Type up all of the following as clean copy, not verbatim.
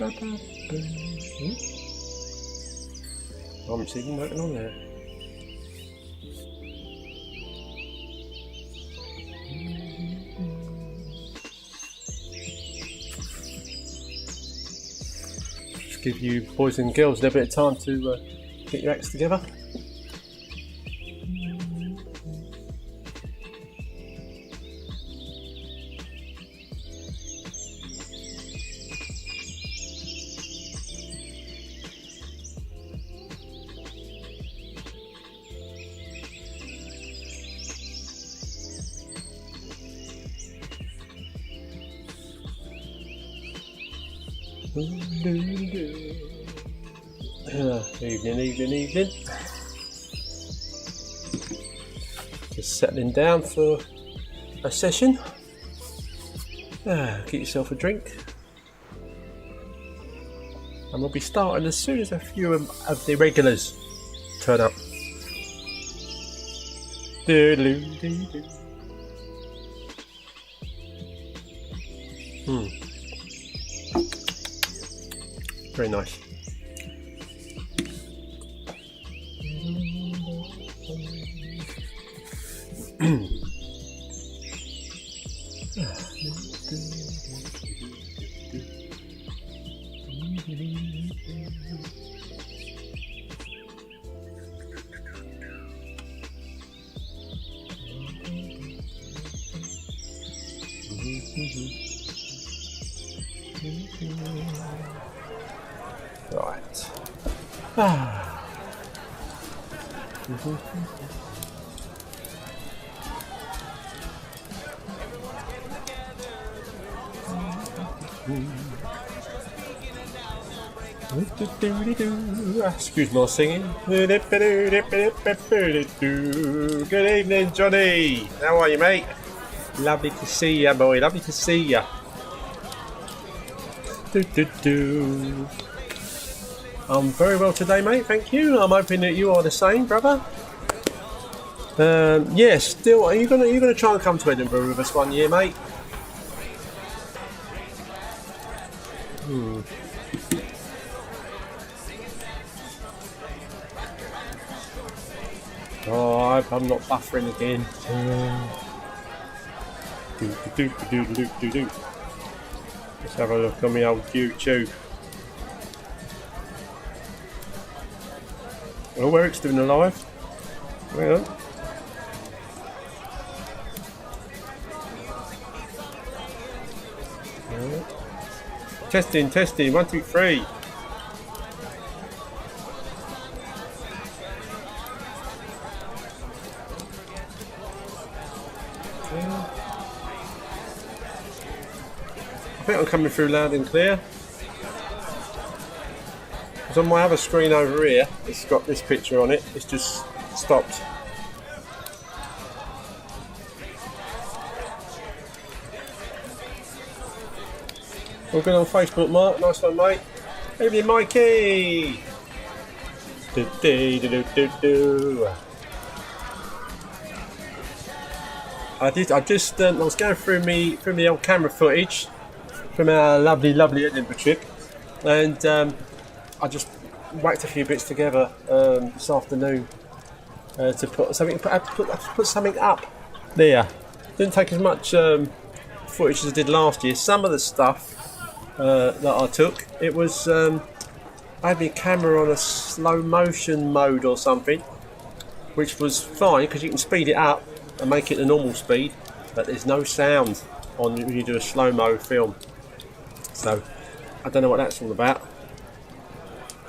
I'm even working on there. Just give you boys and girls a little bit of time to get your acts together. Evening. Just settling down for a session. Get yourself a drink. And we'll be starting as soon as a few of the regulars turn up. Very nice. Right. Excuse my singing. Good evening, Johnny. How are you, mate? Lovely to see ya, boy. Lovely to see ya. I'm very well today, mate. Thank you. I'm hoping that you are the same, brother. Yes. Still, are you gonna try and come to Edinburgh with us one year, mate? Oh, I hope I'm not buffering again. Let's have a look on my old YouTube. Oh, Eric's doing a live. Well. Testing. 1, 2, 3. I think I'm coming through loud and clear. Because on my other screen over here, it's got this picture on it. It's just stopped. All good on Facebook, Mark. Nice one, mate. Evening, Mikey. I was going through the old camera footage from our lovely Edinburgh trip, and I just whacked a few bits together this afternoon to put something up there. Didn't take as much footage as I did last year. Some of the stuff that I took, it was I had my camera on a slow motion mode or something, which was fine because you can speed it up and make it the normal speed, but there's no sound on when you do a slow-mo film. So I don't know what that's all about,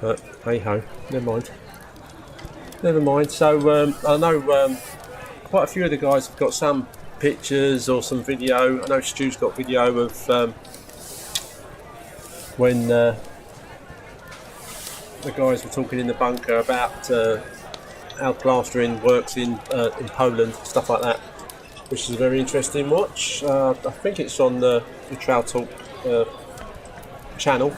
but hey ho, never mind. So I know quite a few of the guys have got some pictures or some video. I know Stu's got video of when the guys were talking in the bunker about how plastering works in Poland, stuff like that, which is a very interesting watch. I think it's on the Trail Talk channel,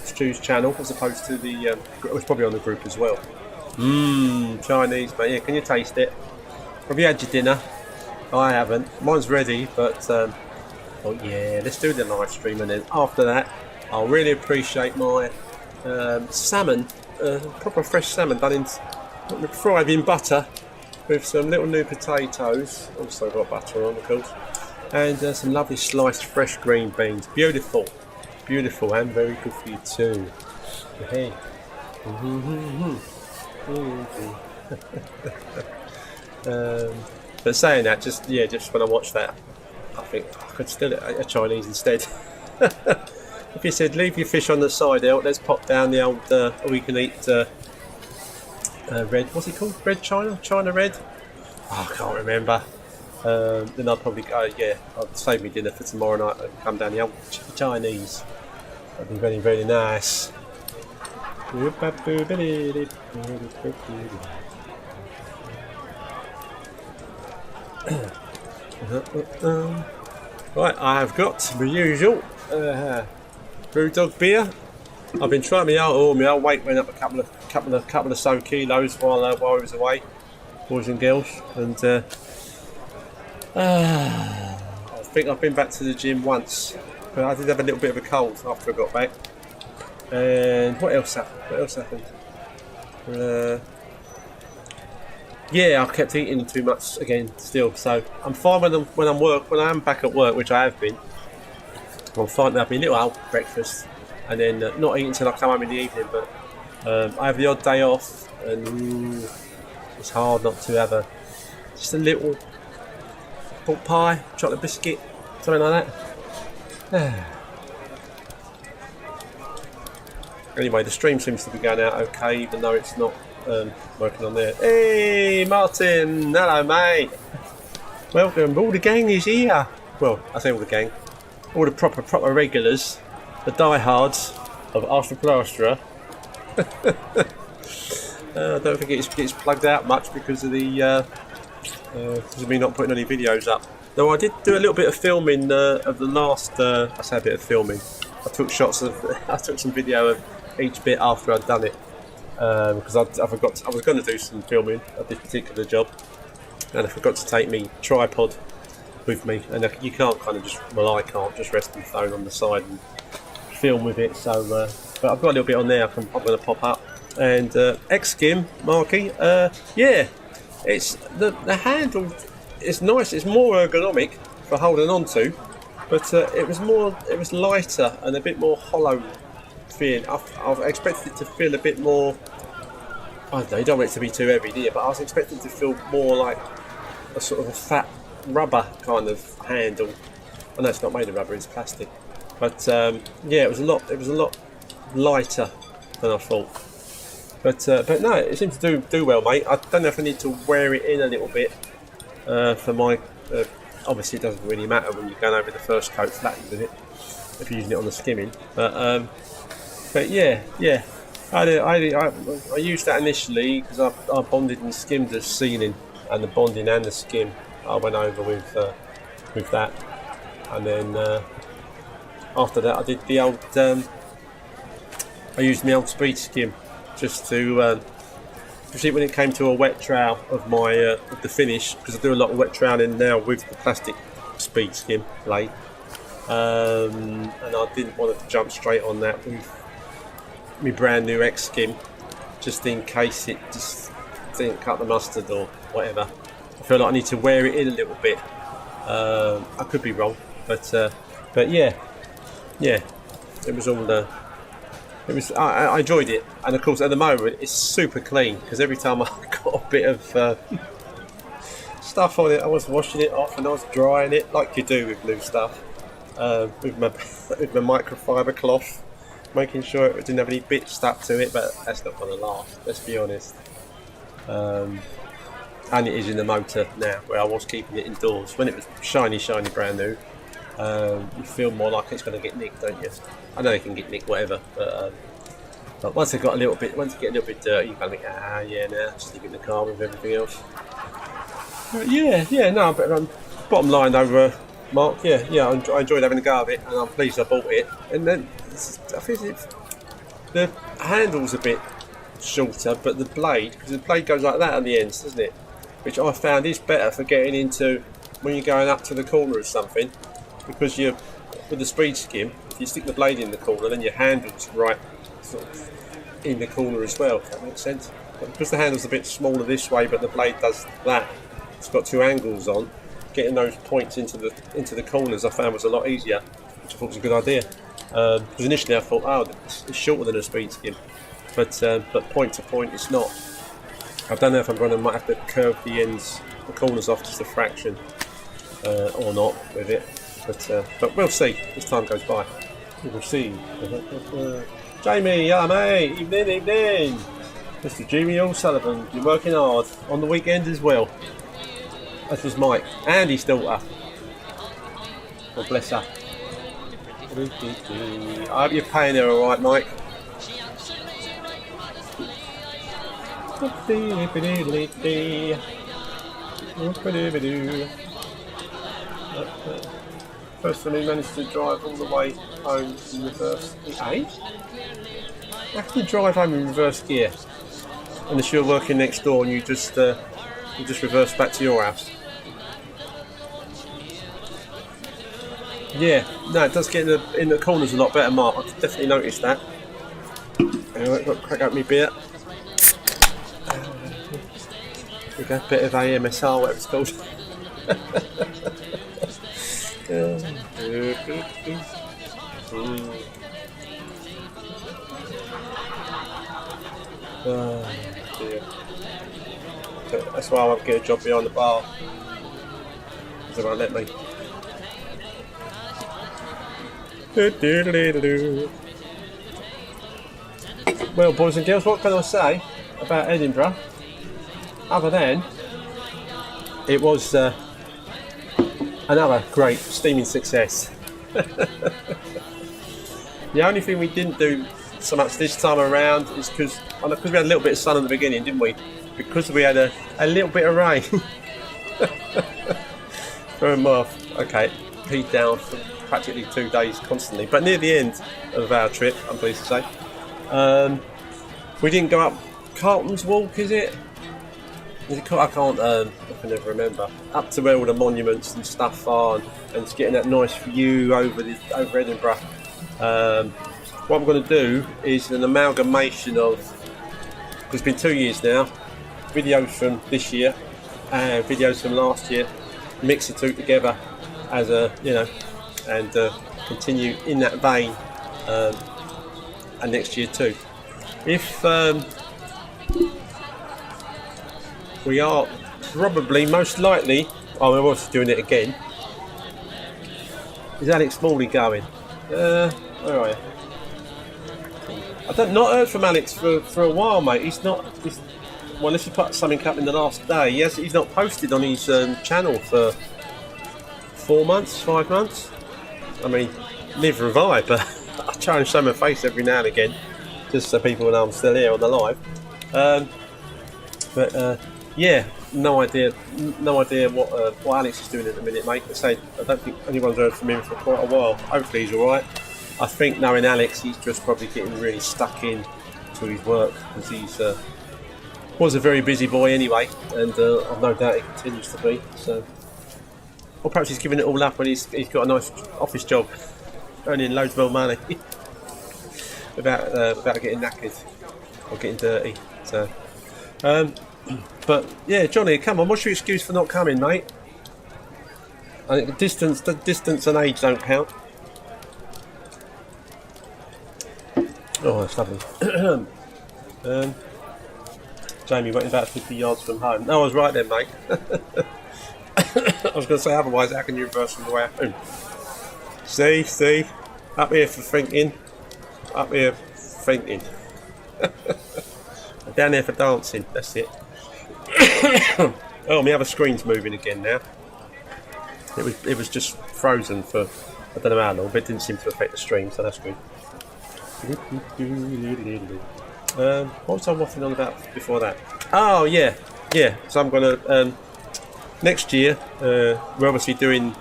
Stu's channel, as opposed to the it was probably on the group as well. Chinese, mate. Yeah, can you taste it? Have you had your dinner? I haven't. Mine's ready, but oh yeah, let's do the live stream, and then after that I'll really appreciate my salmon, proper fresh salmon done in fried in butter with some little new potatoes. Also got butter on, of course, and some lovely sliced fresh green beans. Beautiful, beautiful, and very good for you too. Hey. But saying that, just when I watch that, I think I could still eat a Chinese instead. If you said leave your fish on the side out, let's pop down the old. We can eat red. What's it called? Red China? China red? Oh, I can't remember. Then I'd probably go. Yeah, I'd save me dinner for tomorrow night and come down the old Chinese. That'd be very, very nice. Right, I have got the usual Brewdog beer. I've been trying my old weight went up a couple of so kilos while I was away, boys and girls, and I think I've been back to the gym once, but I did have a little bit of a cold after I got back. And what else happened? Yeah, I kept eating too much again still, so I'm fine when I am back at work, which I have been. I'm fine to have my little old breakfast and then not eating until I come home in the evening, but I have the odd day off and it's hard not to have just a little pork pie, chocolate biscuit, something like that. Anyway, the stream seems to be going out okay, even though it's not working on there. Hey, Martin! Hello, mate! Welcome, all the gang is here! Well, I say all the gang. All the proper regulars. The diehards of Ask the Plasterer. I don't think it gets plugged out much because of me not putting any videos up. Though I did do a little bit of filming of the last... I say a bit of filming. I took some video of each bit after I'd done it. Because I forgot. I was going to do some filming of this particular job, and I forgot to take me tripod with me. And you can't kind of just. Well, I can't just rest my phone on the side and film with it. So, but I've got a little bit on there. I'm going to pop up. And X-Skim, Marky. Yeah, it's the handle. It's nice. It's more ergonomic for holding on to, but it was lighter and a bit more hollow. I've expected it to feel a bit more. I don't know. You don't want it to be too heavy, do you? But I was expecting it to feel more like a sort of a fat rubber kind of handle. I know it's not made of rubber; it's plastic. But yeah, it was a lot lighter than I thought. But no, it seems to do well, mate. I don't know if I need to wear it in a little bit for my. Obviously, it doesn't really matter when you're going over the first coat flatly with it if you're using it on the skimming. But yeah, I used that initially because I bonded and skimmed the ceiling, and the bonding and the skim I went over with that, and then after that I did the old. I used my old speed skim just to, especially when it came to a wet trowel of my of the finish, because I do a lot of wet troweling now with the plastic speed skim blade, and I didn't want to jump straight on that with my brand new X-Skim, just in case it just didn't cut the mustard or whatever. I feel like I need to wear it in a little bit. I could be wrong, but yeah, it was all I enjoyed it, and of course at the moment it's super clean because every time I got a bit of stuff on it, I was washing it off and I was drying it like you do with new stuff, with my microfiber cloth, making sure it didn't have any bits stuck to it, but that's not going to last, let's be honest. And it is in the motor now, where I was keeping it indoors. When it was shiny brand new, you feel more like it's going to get nicked, don't you? I know you can get nicked whatever, but once it get a little bit dirty, you kind of think, just leave it in the car with everything else. But bottom line over, Mark, I enjoyed having a go of it, and I'm pleased I bought it. And then I think the handle's a bit shorter, but the blade, because the blade goes like that on the ends, doesn't it? Which I found is better for getting into when you're going up to the corner of something, because you're with the speed skim, you stick the blade in the corner, then your handle's right sort of in the corner as well, if that makes sense. But because the handle's a bit smaller this way, but the blade does that, it's got 2 angles on, getting those points into the corners I found was a lot easier, which I thought was a good idea. Because initially I thought, oh, it's shorter than a speed skim, but point to point it's not. I don't know if I might have to curve the ends, the corners off just a fraction, or not with it. But we'll see as time goes by. We will see. Jamie, yeah mate, evening. Mr. Jimmy O'Sullivan, you're working hard on the weekend as well. That was Mike, Andy's daughter. God bless her. I hope you're paying her alright, Mike. First time he managed to drive all the way home in reverse. Eh? How can you drive home in reverse gear? Unless you're working next door and you just reverse back to your house. Yeah, no, it does get in the corners a lot better, Mark. I've definitely noticed that. Anyway, got to crack up my beer. We got a bit of AMSR, whatever it's called. Oh dear. That's why I won't get a job behind the bar. Because they won't let me. Well, boys and girls, what can I say about Edinburgh? Other than it was another great steaming success. The only thing we didn't do so much this time around is because we had a little bit of sun at the beginning, didn't we? Because we had a little bit of rain. For a month. Okay, peed down for practically 2 days constantly. But near the end of our trip, I'm pleased to say, we didn't go up Carlton's Walk, is it? I can never remember. Up to where all the monuments and stuff are, and it's getting that nice view over Edinburgh. What I'm going to do is an amalgamation of, it's been 2 years now, videos from this year and videos from last year, mix the two together as a, and continue in that vein, and next year too. If we are probably most likely, we're also doing it again. Is Alex Morley going? Where are you? I've not heard from Alex for a while, mate. Well, unless he put something up in the last day. He's not posted on his channel for 4 months, 5 months. I mean, neither have I, but I try and show my face every now and again, just so people know I'm still here on the live. Yeah, no idea what Alex is doing at the minute, mate. I don't think anyone's heard from him for quite a while. Hopefully he's alright. I think knowing Alex, he's just probably getting really stuck in to his work, because he's was a very busy boy anyway, and I've no doubt he continues to be. So, or perhaps he's giving it all up when he's got a nice office job, earning loads more money without getting knackered or getting dirty. So, but yeah, Johnny, come on, what's your excuse for not coming, mate? I think the distance and age don't count. Oh, that's lovely. Jamie went about 50 yards from home. No, I was right then, mate. I was going to say otherwise, how can you reverse from the way home? See, up here for thinking. Down there for dancing, that's it. Oh, my other screen's moving again now. It was just frozen for I don't know how long, but it didn't seem to affect the stream, so that's good. What was I waffling on about before that? Oh yeah. So I'm gonna next year. We're obviously doing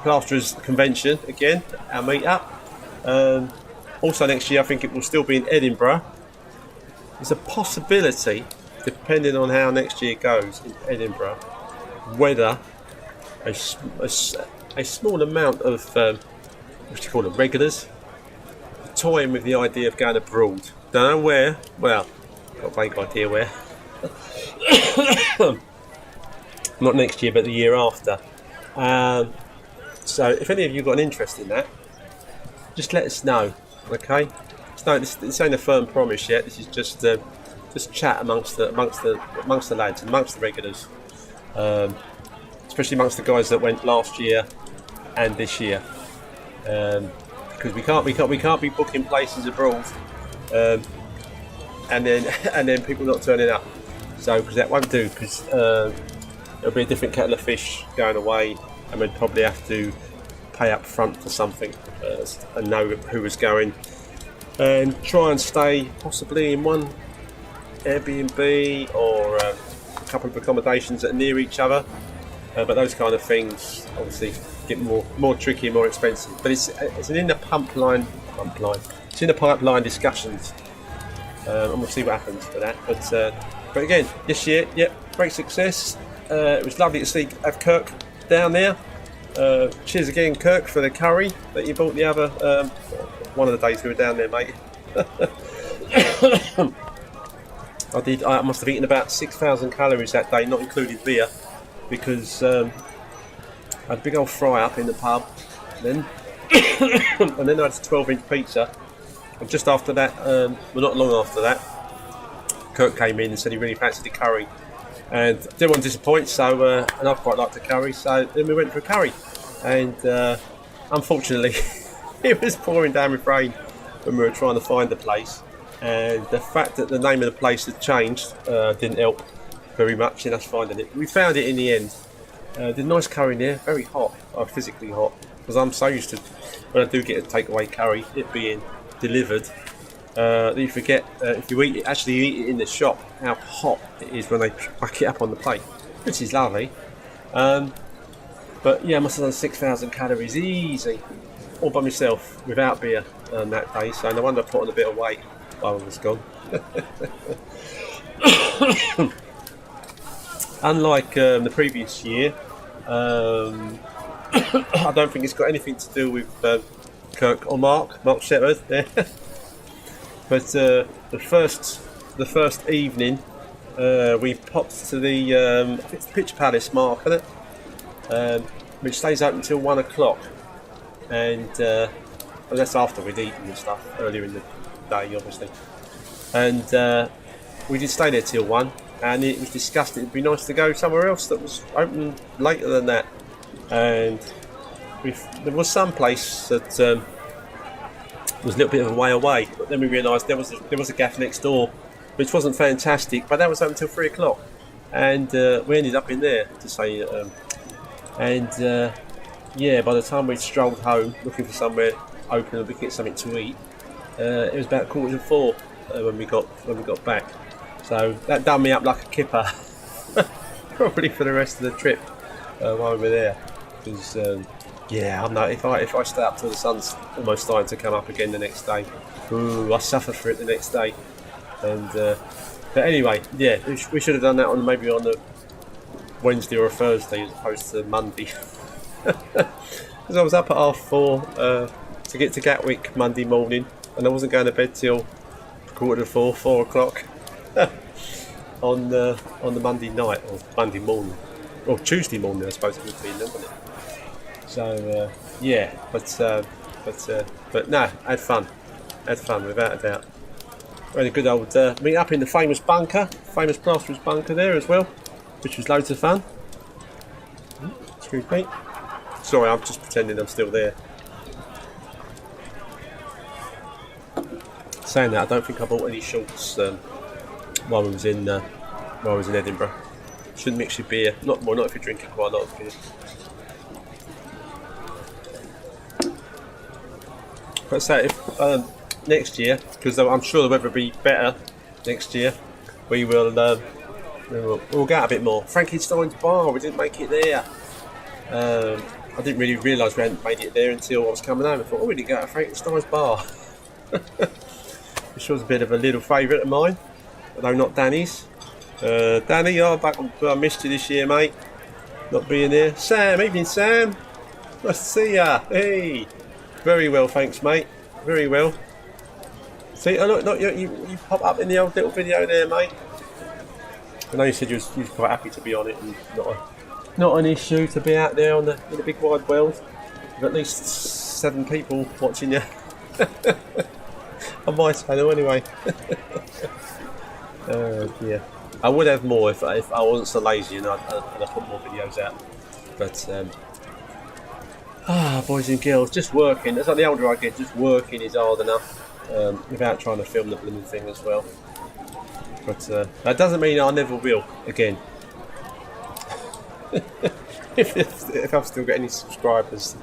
Plasterer's convention again, our meet up. Also next year, I think it will still be in Edinburgh. There's a possibility, depending on how next year goes in Edinburgh, whether a small amount of what do you call them, regulars, toying with the idea of going abroad. Don't know where. Well, got a vague idea where. Not next year, but the year after. So if any of you got an interest in that, just let us know. Okay. This ain't a firm promise yet. This is just chat amongst the lads, amongst the regulars, especially amongst the guys that went last year and this year, because we can't be booking places abroad, and then people not turning up. So because that won't do, because it'll be a different kettle of fish going away, and we'd probably have to pay up front for something and know who was going, and try and stay possibly in one Airbnb or a couple of accommodations that are near each other. But those kind of things obviously get more tricky and more expensive. But it's in the pipeline. It's in the pipeline discussions, and we'll see what happens for that. But again, this year, great success. It was lovely to have Kirk down there. Cheers again, Kirk, for the curry that you bought the other one of the days we were down there, mate. I must have eaten about 6,000 calories that day, not including beer, because I had a big old fry up in the pub, and then I had a 12-inch pizza. And just after that, well, not long after that, Kirk came in and said he really fancied the curry, and didn't want to disappoint. So, and I quite like the curry, so then we went for a curry, and unfortunately, it was pouring down with rain when we were trying to find the place. And the fact that the name of the place had changed didn't help very much in us finding it. We found it in the end. Did a nice curry in there, very hot, physically hot, because I'm so used to, when I do get a takeaway curry, it being delivered, that you forget, if you actually eat it in the shop, how hot it is when they pack it up on the plate, which is lovely. But yeah, I must have done 6,000 calories easy, all by myself, without beer that day, so no wonder I put on a bit of weight while I was gone. Unlike the previous year, I don't think it's got anything to do with Kirk or Mark Shepherd. But the first evening, we popped to the I think it's the Pitch Palace, Mark, isn't it? Which stays open until 1 o'clock, and that's after we'd eaten and stuff earlier in the day, obviously. And we did stay there till 1, and it was discussed it'd be nice to go somewhere else that was open later than that. And there was some place that was a little bit of a way away, but then we realised there was a gaff next door, which wasn't fantastic, but that was open until 3 o'clock, and we ended up in there to say. Yeah, by the time we strolled home looking for somewhere open and we could get something to eat, it was about 4:15 when we got back. So that done me up like a kipper, probably for the rest of the trip while we were there. Because I know if I stay up till the sun's almost starting to come up again the next day, I suffer for it the next day. And but anyway, yeah, we should have done that maybe on the Wednesday or a Thursday as opposed to Monday. Because I was up at 4:30 to get to Gatwick Monday morning, and I wasn't going to bed till 4:45, 4 o'clock on the Monday night or Monday morning, or Tuesday morning, I suppose it would be, wouldn't it? So but no, had fun without a doubt. We had a good old meet up in the famous Plasterer's bunker there as well, which was loads of fun. Excuse me. Sorry, I'm just pretending I'm still there. Saying that, I don't think I bought any shorts while I was in Edinburgh. Shouldn't mix your beer. Not if you're drinking quite a lot of beer. But so if next year, because I'm sure the weather will be better next year, we'll go out a bit more. Frankenstein's bar, we didn't make it there. I didn't really realise we hadn't made it there until I was coming home. I thought, we didn't go to Frankenstein's bar. Which was a bit of a little favourite of mine, although not Danny's. Danny, I missed you this year, mate. Not being there. Sam, evening Sam. Nice to see ya. Hey. Very well, thanks, mate. Very well. See, oh, look, you pop up in the old little video there, mate. I know you said you was quite happy to be on it, and not an issue to be out there in the big wide world with at least 7 people watching you on my channel, anyway. Oh dear. I would have more if I wasn't so lazy and I put more videos out. But boys and girls, just working. As like the older I get, just working is hard enough. Without trying to film the blooming thing as well. But that doesn't mean I never will again. if I've still got any subscribers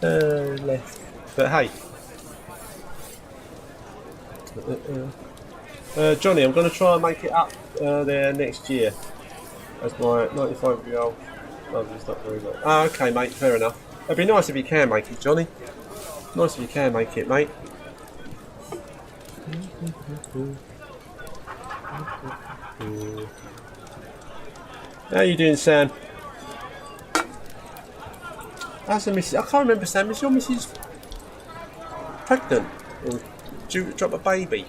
left. But hey, Johnny, I'm going to try and make it up there next year. As my 95-year-old mother's not very well. Ah, okay, mate, fair enough. It'd be nice if you can make it, Johnny. Nice if you can make it, mate. How you doing, Sam? How's the missus? I can't remember, Sam. Is your missus pregnant? Or due to drop a baby?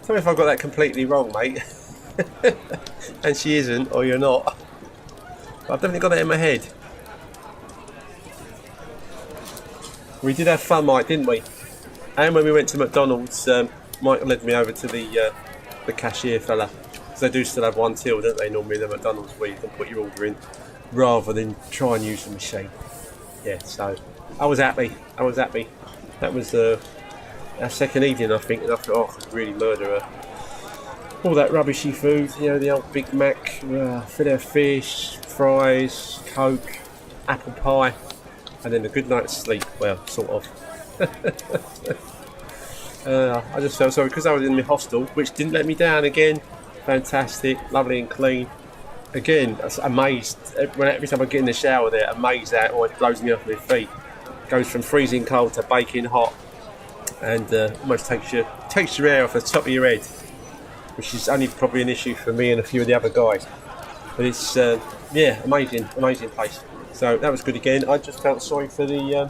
Tell me if I've got that completely wrong, mate. And she isn't, or you're not. But I've definitely got that in my head. We did have fun, Mike, didn't we? And when we went to McDonald's, Mike led me over to the cashier fella. Because they do still have one till, don't they, normally, the McDonald's, where you can put your order in rather than try and use the machine. Yeah, so I was happy. That was our second evening, I think, and I thought, oh, I could really murder her. All that rubbishy food, you know, the old Big Mac, fillet of fish, fries, Coke, apple pie, and then a good night's sleep. Well, sort of. I just felt sorry because I was in the hostel, which didn't let me down again. Fantastic, lovely and clean. Again, I was amazed every time I get in the shower there. Amazed that it always blows me off my feet. Goes from freezing cold to baking hot, and almost takes your air off the top of your head, which is only probably an issue for me and a few of the other guys. But it's yeah, amazing place. So that was good again. I just felt sorry for the.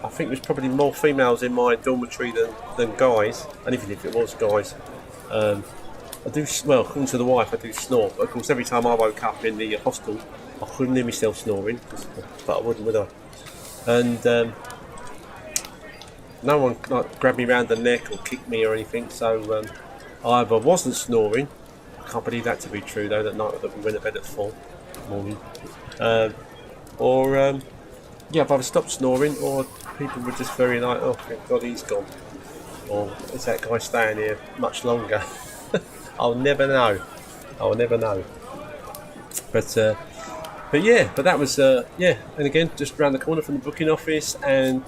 I think there's probably more females in my dormitory than guys, and even if it was guys, I do, well, according to the wife, I do snore. But of course, every time I woke up in the hostel, I couldn't hear myself snoring, but I wouldn't, would I? And no one like grabbed me around the neck or kicked me or anything, so I either wasn't snoring. I can't believe that to be true though, that night that we went to bed at 4 in the morning. Or yeah, I've either stopped snoring, or people were just very like, oh, thank God he's gone. Or is that guy staying here much longer? I'll never know. But yeah, but that was yeah. And again, just around the corner from the booking office, and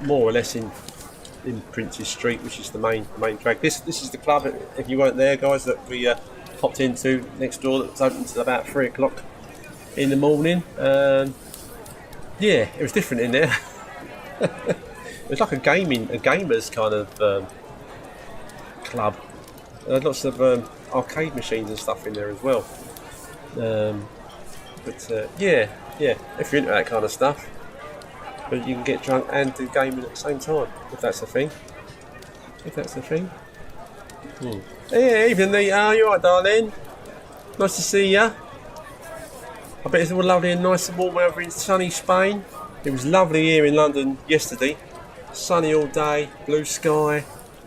more or less in Prince's Street, which is the main drag. This is the club. If you weren't there, guys, that we popped into next door. That was open till about 3 o'clock in the morning. Yeah, it was different in there. It was like a gamers kind of club. Lots of arcade machines and stuff in there as well. But yeah, if you're into that kind of stuff, but you can get drunk and do gaming at the same time, if that's the thing. Hey, evening, Lee. You alright, darling? Nice to see ya. I bet it's all lovely and nice and warm over in sunny Spain. It was lovely here in London yesterday. Sunny all day, blue sky.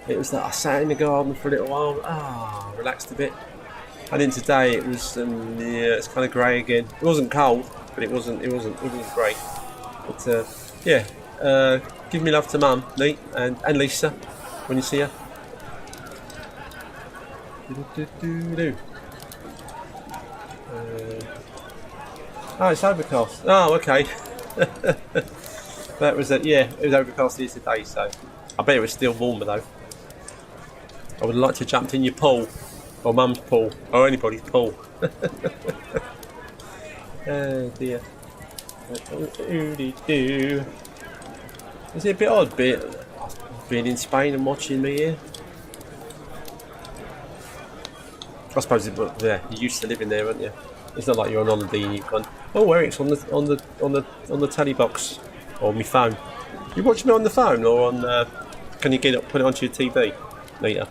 It was that I sat in the garden for a little while, relaxed a bit. And then today it was, yeah, it's kind of grey again. It wasn't cold, but it wasn't grey. But yeah, give me love to Mum, Lee, and Lisa when you see her. Oh, it's overcast. Oh, okay. That was yeah, it was overcast here today, so I bet it was still warmer though. I would like to jump in your pool, or Mum's pool, or anybody's pool. Oh dear. Is it a bit odd being in Spain and watching me here? I suppose yeah, you used to live in there, weren't you? It's not like you're on holiday and you've gone, Oh, Eric's on the telly box or my phone. You watching me on the phone or on? Can you put it onto your TV later?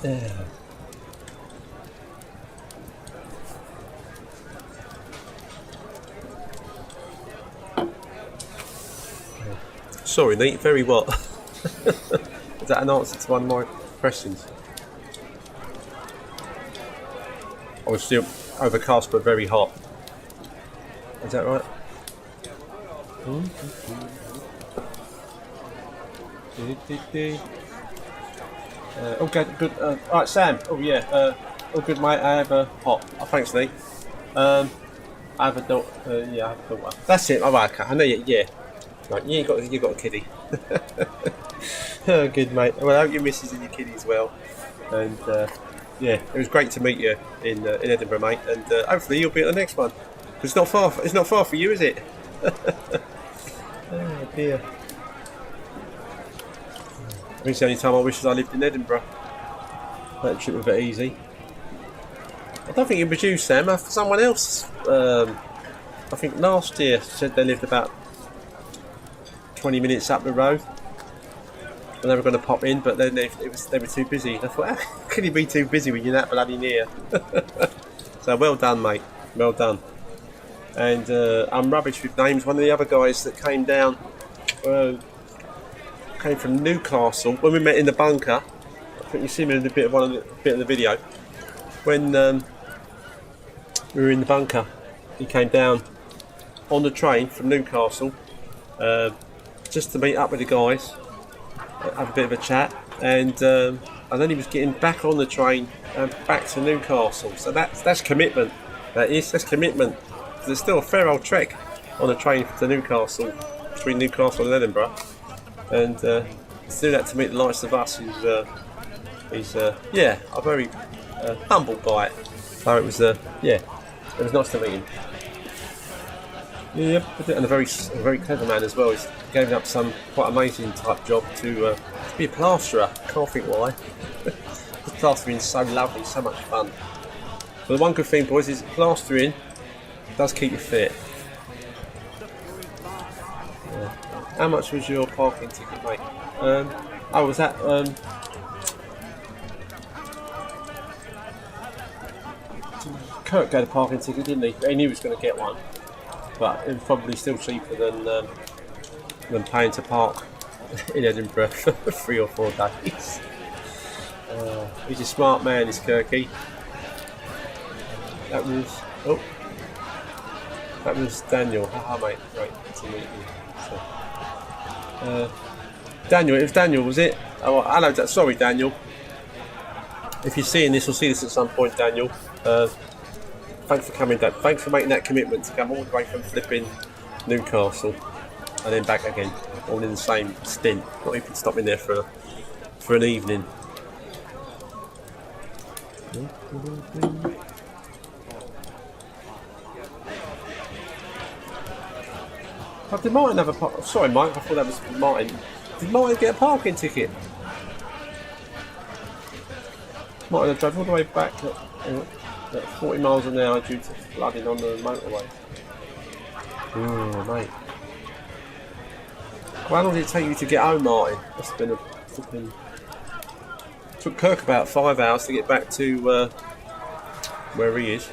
Yeah. Sorry, Nate. Very what? Is that an answer to one of my questions? I was still overcast but very hot. Is that right? Okay, good. Alright, Sam. Oh yeah. Oh good, mate. I have a hot. Oh, thanks, Nate. I have a daughter. Yeah, I have a daughter. That's it. Okay. I know you. Yeah. Right. You got a kiddie. Oh, good, mate. Well, I hope your missus and your kiddie as well. And yeah, it was great to meet you in Edinburgh, mate. And hopefully you'll be at the next one. It's not far. It's not far for you, is it? Oh dear. I think it's the only time I wish I lived in Edinburgh. That trip was a bit easy. I don't think it was you, Sam. Someone else. I think last year said they lived about 20 minutes up the road, and they were going to pop in, but then they were too busy. And I thought, how can you be too busy when you're that bloody near? So well done, mate. Well done. And I'm rubbish with names. One of the other guys that came down came from Newcastle when we met in the bunker. I think you see me in a bit of the video. When we were in the bunker, he came down on the train from Newcastle just to meet up with the guys, have a bit of a chat, and then he was getting back on the train and back to Newcastle. So that's commitment. That's commitment. There's still a fair old trek on the train to Newcastle, between Newcastle and Edinburgh, and to do that to meet the likes of us is yeah, I'm very humbled by it. So it was yeah, it was nice to meet him. Yeah, and a very clever man as well. He's gave up some quite amazing type job to be a plasterer. Can't think why. The plastering's so lovely, so much fun. But the one good thing, boys, is plastering does keep you fit. Yeah. How much was your parking ticket, mate? Oh, was that Kirk got a parking ticket, didn't he? He knew he was going to get one, but it was probably still cheaper than paying to park in Edinburgh for 3 or 4 days. He's a smart man, this Kirky. That was Daniel. Haha, mate. Great to meet you. So, Daniel, it was Daniel, was it? Oh, hello. Sorry, Daniel. If you're seeing this, or see this at some point, Daniel. Thanks for coming down. Thanks for making that commitment to come all the way from flipping Newcastle and then back again, all in the same stint. Not even stopping there for an evening. Oh, did Martin have a sorry, Mike. I thought that was Martin. Did Martin get a parking ticket? Martin had drove all the way back at 40 miles an hour due to flooding on the motorway. Oh, mate. How long did it take you to get home, Martin? Must have been a flipping. Took Kirk about 5 hours to get back to where he is.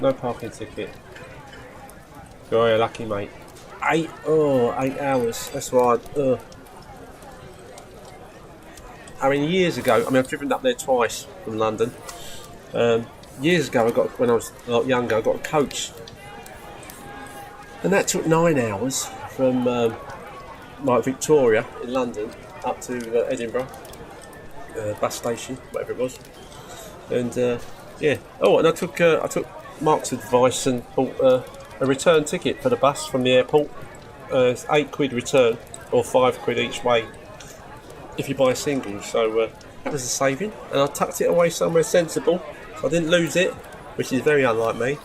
No parking ticket. Oh, you're lucky, mate. 8 hours. That's right. I mean, years ago, I've driven up there twice from London. Years ago, when I was a lot younger, I got a coach. And that took 9 hours from Victoria in London up to Edinburgh bus station, whatever it was. And yeah. Oh, and I took Mark's advice and bought a return ticket for the bus from the airport. It's £8 return, or £5 each way if you buy a single. So that was a saving, and I tucked it away somewhere sensible, so I didn't lose it, which is very unlike me.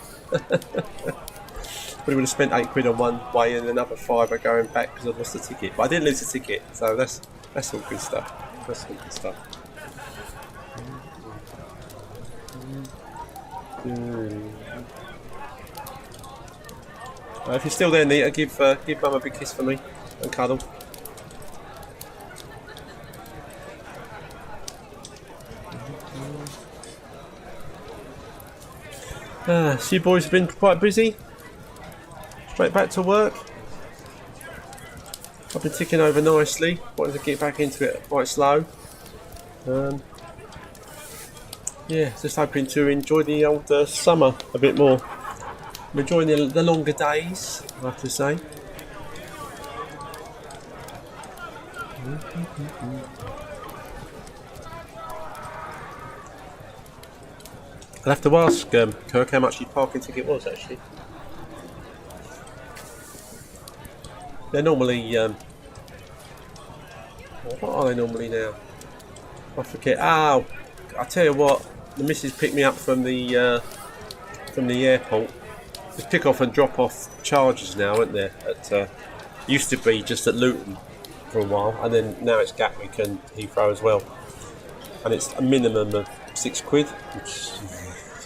Probably would have spent £8 on one way and another £5 going back because I lost the ticket. But I didn't lose the ticket, so that's all good stuff. That's all good stuff. If you're still there, Nita, give Mum a big kiss for me and cuddle. So you boys have been quite busy. Straight back to work. I've been ticking over nicely. Wanted to get back into it quite slow. Yeah, just hoping to enjoy the old summer a bit more. I'm enjoying the longer days, I have to say. I'll have to ask Kirk how much his parking ticket was actually. They're normally, what are they normally now? I forget. Oh, I tell you what, the missus picked me up from the airport. There's pick off and drop off charges now, aren't there? Used to be just at Luton for a while, and then now it's Gatwick and Heathrow as well. And it's a minimum of £6, which,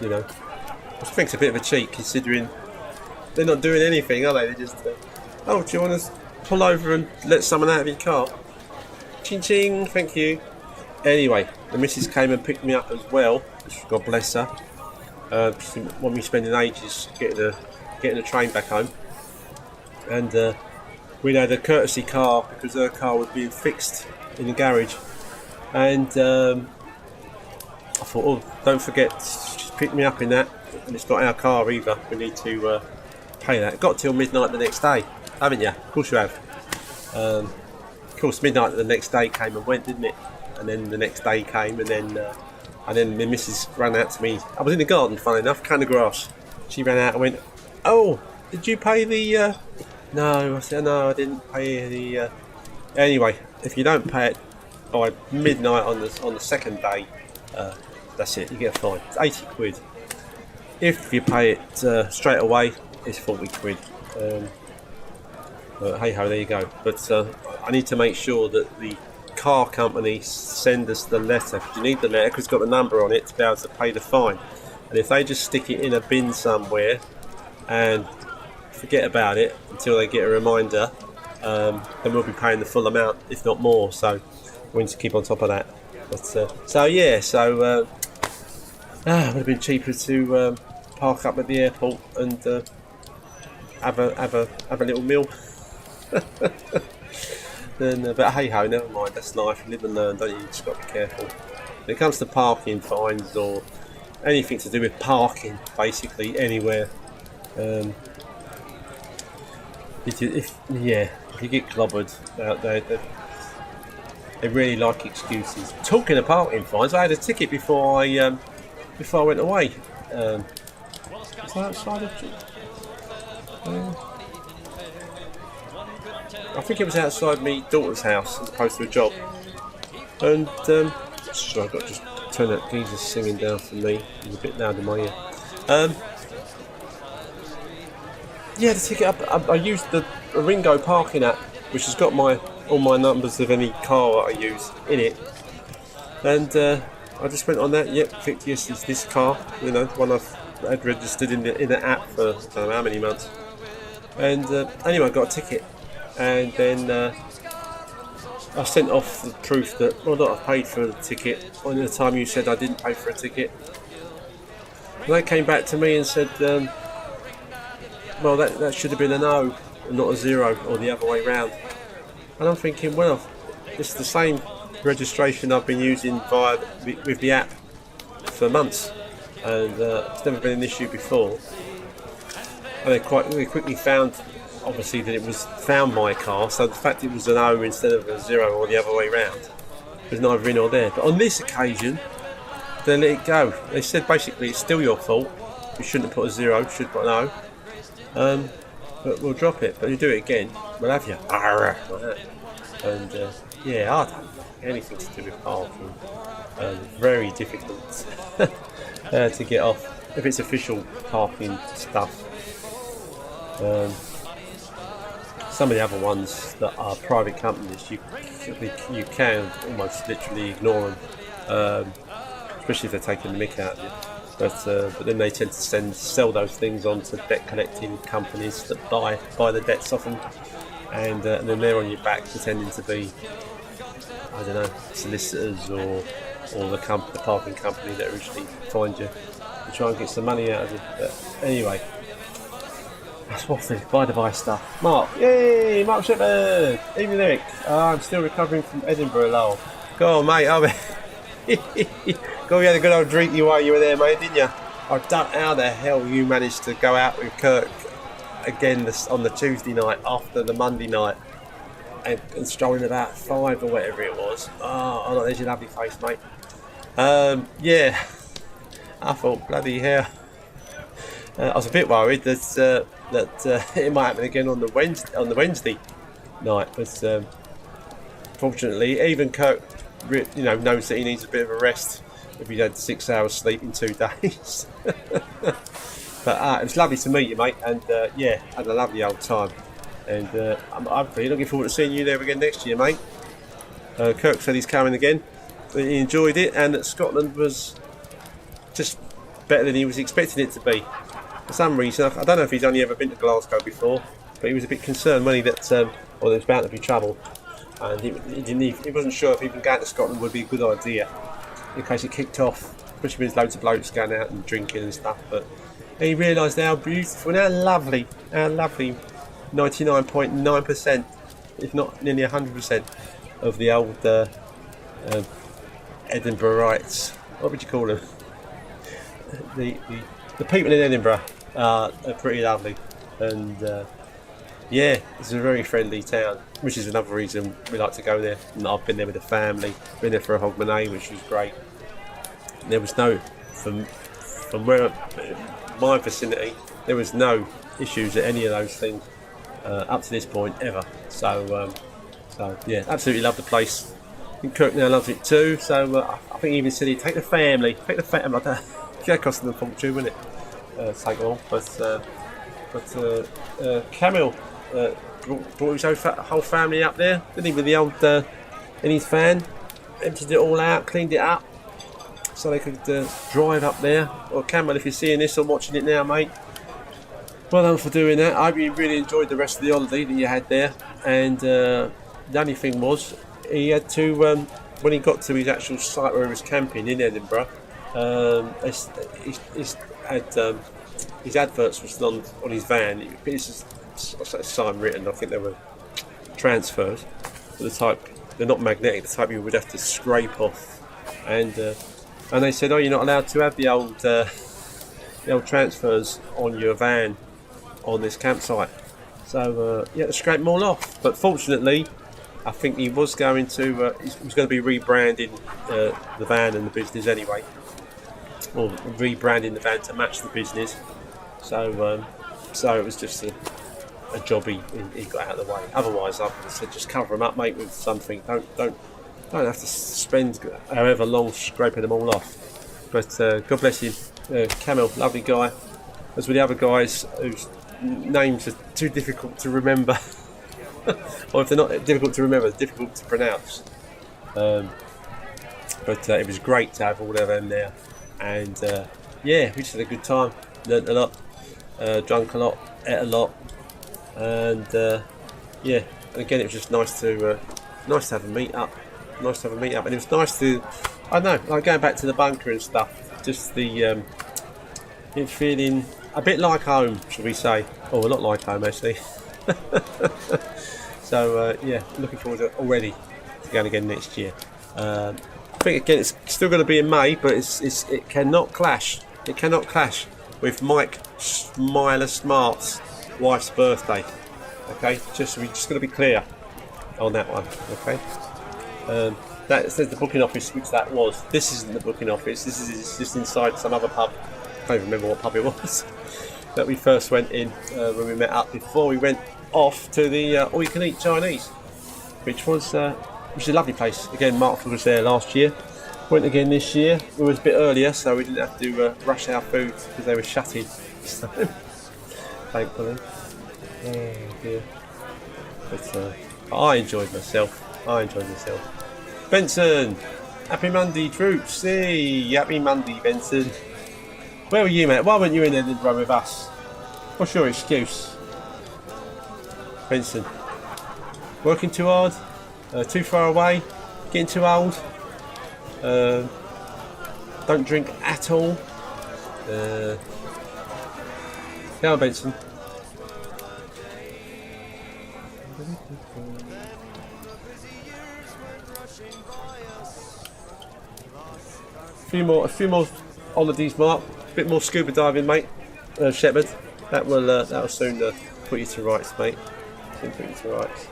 you know, I think it's a bit of a cheat considering they're not doing anything, are they? They're just, oh, do you want to pull over and let someone out of your car? Ching ching, thank you. Anyway, the missus came and picked me up as well. God bless her. She didn't want me spending ages getting the train back home. And we had a courtesy car because her car was being fixed in the garage. And I thought, oh, don't forget, just pick me up in that. And it's not our car either. We need to pay that. It got till midnight the next day, haven't you? Of course you have. Of course, midnight the next day came and went, didn't it? And then the next day came, and then my missus ran out to me. I was in the garden, funny enough, cutting the grass. She ran out and went, "Oh, did you pay the?" No, I said no, I didn't pay the. Anyway, if you don't pay it by midnight on the second day, that's it. You get a fine. It's £80. If you pay it straight away, it's £40. Hey ho, there you go. But I need to make sure that the car company send us the letter. You need the letter because it's got the number on it to be able to pay the fine. And if they just stick it in a bin somewhere and forget about it until they get a reminder, then we'll be paying the full amount, if not more. So we need to keep on top of that. But it would have been cheaper to park up at the airport and have a little meal. Then, but hey ho, never mind. That's life. You live and learn, don't you? You just got to be careful. When it comes to parking fines or anything to do with parking, basically anywhere, if you get clobbered out there, they really like excuses. Talking of parking fines, I had a ticket before I went away. Was I outside of? I think it was outside my daughter's house as opposed to a job. And sorry, I've got to just turn that geezer singing down for me. It's a bit loud in my ear. The ticket. I used the Ringo parking app, which has got all my numbers of any car that I use in it. And I just went on that. Yep, Victius is this car. You know, one I've had registered in the app for I don't know how many months. And anyway, I got a ticket. And then I sent off the proof that, I paid for the ticket on the time you said I didn't pay for a ticket. And they came back to me and said, that should have been an O and not a 0, or the other way round. And I'm thinking, well, it's the same registration I've been using with the app for months, and it's never been an issue before. And they quickly found, obviously, that it was found my car, so the fact it was an O instead of a 0 or the other way round was neither in or there. But on this occasion, they let it go. They said basically it's still your fault. You shouldn't have put a 0, you should put an O. But we'll drop it. But you do it again, we'll have you. And I don't know anything to do with parking. Very difficult to get off if it's official parking stuff. Um, some of the other ones that are private companies, you can almost literally ignore them, especially if they're taking the mick out of you. But then they tend to sell those things on to debt collecting companies that buy the debts off them, and then they're on your back pretending to be, I don't know, solicitors or the parking company that originally fined you to try and get some money out of you. But anyway, that's what the by-the-by stuff. Mark, yay, Mark Shepherd, evening Eric. I'm still recovering from Edinburgh, lol. Go on, mate. Go, you had a good old drink while you were there, mate, didn't you? I don't know how the hell you managed to go out with Kirk again on the Tuesday night after the Monday night and strolling about 5 or whatever it was. Oh, there's your lovely face, mate. Yeah, I thought, bloody hell. I was a bit worried that it might happen again on the Wednesday night, but fortunately, even Kirk, knows that he needs a bit of a rest if he'd had 6 hours sleep in 2 days. But it was lovely to meet you, mate, and had a lovely old time. And I'm really looking forward to seeing you there again next year, mate. Kirk said he's coming again, but he enjoyed it, and that Scotland was just better than he was expecting it to be. For some reason, I don't know if he's only ever been to Glasgow before, but he was a bit concerned when that there was bound to be trouble, and he wasn't sure if even going to Scotland would be a good idea in case it kicked off, especially with loads of blokes going out and drinking and stuff. But he realised how beautiful and how lovely 99.9%, if not nearly 100%, of the old Edinburghites. What would you call them? The people in Edinburgh are pretty lovely, and it's a very friendly town, which is another reason we like to go there. And I've been there with the family, been there for a Hogmanay, which was great. There was no, from where my vicinity, there was no issues at any of those things up to this point ever. So yeah, absolutely love the place. I think Kirk now loves it too. So I think he even said he'd take the family. That cost them a fortune, wouldn't it? Take them all. But Camille brought his whole family up there, didn't he, with the old in his van, emptied it all out, cleaned it up, so they could drive up there. Well, Camille, if you're seeing this or watching it now, mate, well done for doing that. I hope you really enjoyed the rest of the holiday that you had there. And the only thing was, he had to, when he got to his actual site where he was camping in Edinburgh, his adverts was on his van. It's just sign written. I think they were transfers, the type, they're not magnetic, the type you would have to scrape off. And they said, oh, you're not allowed to have the old transfers on your van on this campsite. So you had to scrape them all off. But fortunately, I think he was going to be rebranding the van and the business anyway, or rebranding the van to match the business. So it was just a job he got out of the way. Otherwise, I would have said, just cover them up, mate, with something. Don't have to spend however long scraping them all off. But God bless him, Camille, lovely guy. As with the other guys whose names are too difficult to remember, or if they're not difficult to remember, they're difficult to pronounce. But it was great to have all of them there, and we just had a good time. Learnt a lot, drunk a lot, ate a lot, and again it was just nice to have a meet up. And it was nice to, I don't know, like going back to the bunker and stuff. Just the it feeling a bit like home, shall we say? Oh, a lot like home actually. So looking forward to already to going again next year. I think again it's still going to be in May, but it cannot clash. It cannot clash with Mike Smiler Smart's wife's birthday. Okay, we're just going to be clear on that one. Okay, that says the booking office, which that was. This isn't the booking office. This is just inside some other pub. I can't even remember what pub it was that we first went in when we met up before we went off to the all-you-can-eat Chinese, which was a lovely place. Again, Mark was there last year. Went again this year. It was a bit earlier, so we didn't have to rush our food because they were shutting. So, thankfully. Oh dear. But I enjoyed myself. Benson! Happy Monday, troops! Hey, happy Monday, Benson. Where were you, mate? Why weren't you in Edinburgh with us? What's your excuse? Benson. Working too hard? Too far away? Getting too old? Don't drink at all? Come on, Benson. A few more holidays, Mark. A bit more scuba diving, mate. Shepherd. That'll soon put you to rights, mate. Soon put you to rights.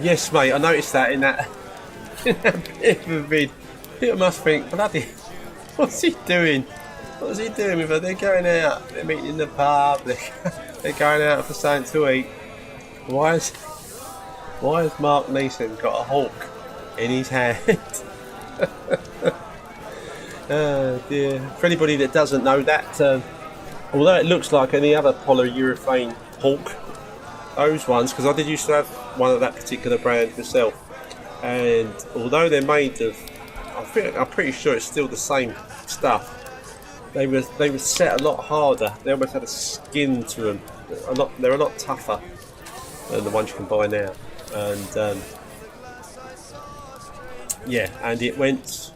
Yes, mate. I noticed that in that bit of a vid. People must think, bloody, what's he doing? What's he doing with her? They're going out. They're meeting in the pub. They're going out for something to eat. Why has Mark Neeson got a hawk in his hand? Oh dear. For anybody that doesn't know that, although it looks like any other polyurethane hawk, those ones, because I did used to have one of that particular brand myself, and although they're made of, I'm pretty sure it's still the same stuff. They were set a lot harder. They almost had a skin to them. They're a lot tougher than the ones you can buy now. And yeah, and it went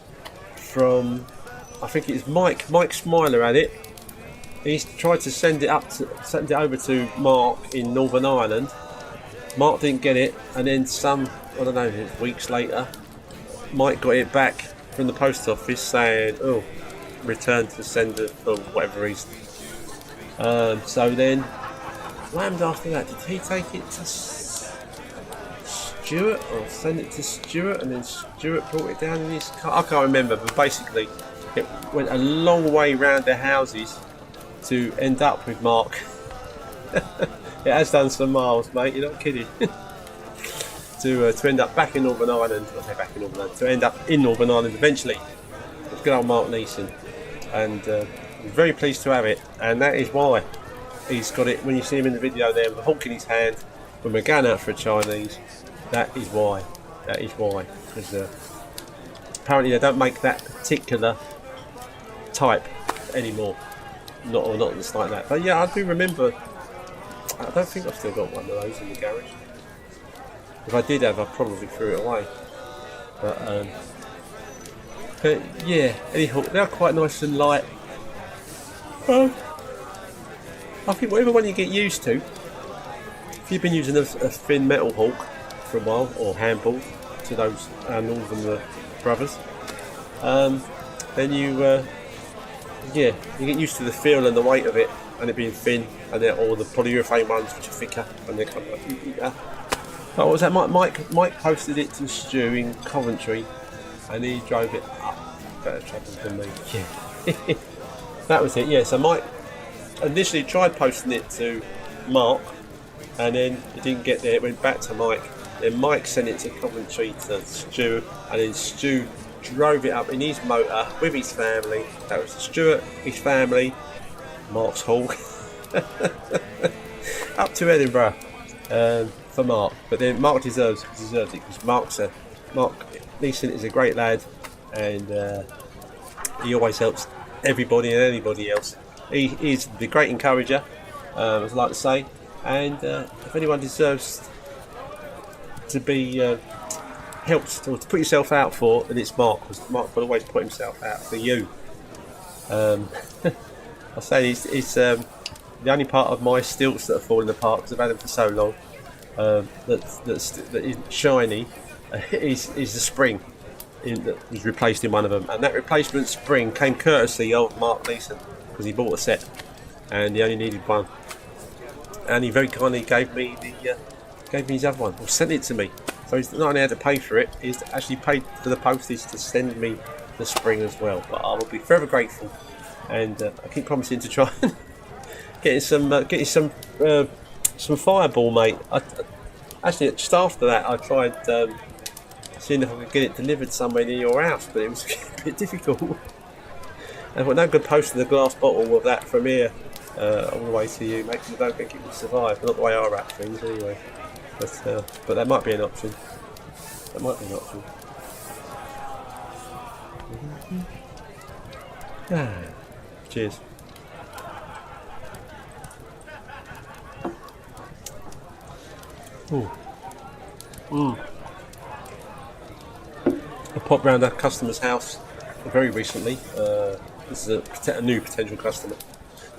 from, I think it's Mike Smiler had it. He's tried to send it over to Mark in Northern Ireland. Mark didn't get it, and then I don't know, weeks later, Mike got it back from the post office saying, "Oh, returned to sender for whatever reason." So then, what happened after that? Did he take it to Stuart or send it to Stuart, and then Stuart brought it down in his car? I can't remember, but basically, it went a long way round their houses to end up with Mark. It has done some miles, mate. You're not kidding. to end up back in Northern Ireland. I'll say back in Northern Ireland. To end up in Northern Ireland eventually. It's good old Mark Neeson. And I'm very pleased to have it, and that is why he's got it. When you see him in the video there with a hawk in his hand when we're going out for a Chinese, that is why, because apparently they don't make that particular type anymore, not just like that. But yeah, I do remember, I don't think I've still got one of those in the garage. If I did have, I probably threw it away. But yeah, anyhow, they're quite nice and light. I think whatever one you get used to, if you've been using a thin metal hawk for a while, or handball to those Northern brothers, then you get used to the feel and the weight of it, and it being thin, and or the polyurethane ones which are thicker, and they're kind of like, what was that? Mike posted it to Stu in Coventry, and he drove it up. Better trouble than me. Yeah. That was it. Yeah. So Mike initially tried posting it to Mark, and then it didn't get there. It went back to Mike. Then Mike sent it to Coventry to Stu, and then Stu drove it up in his motor with his family. That was Stuart, his family, Mark's hawk, up to Edinburgh for Mark. But then Mark deserves it, because Mark Neeson is a great lad, and he always helps everybody and anybody else. He is the great encourager, as I like to say, and if anyone deserves to be helped or to put yourself out for, then it's Mark, because Mark will always put himself out for you. I say it's the only part of my stilts that are falling apart, because I've had them for so long, that is shiny, is the spring that was replaced in one of them, and that replacement spring came courtesy of Mark Neeson, because he bought a set and he only needed one, and he very kindly gave me his other one, or sent it to me. So he's not only had to pay for it, he's actually paid for the postage to send me the spring as well. But I will be forever grateful, and I keep promising to try and getting some fireball, mate. Actually, just after that, I tried seeing if I could get it delivered somewhere near your house, but it was a bit difficult. And I've got no good posting the glass bottle of that from here all the way to you, mate. I don't think it would survive. Not the way I wrap things, anyway. But that might be an option. That might be an option. Cheers. Ooh. I popped round a customer's house very recently. This is a new potential customer.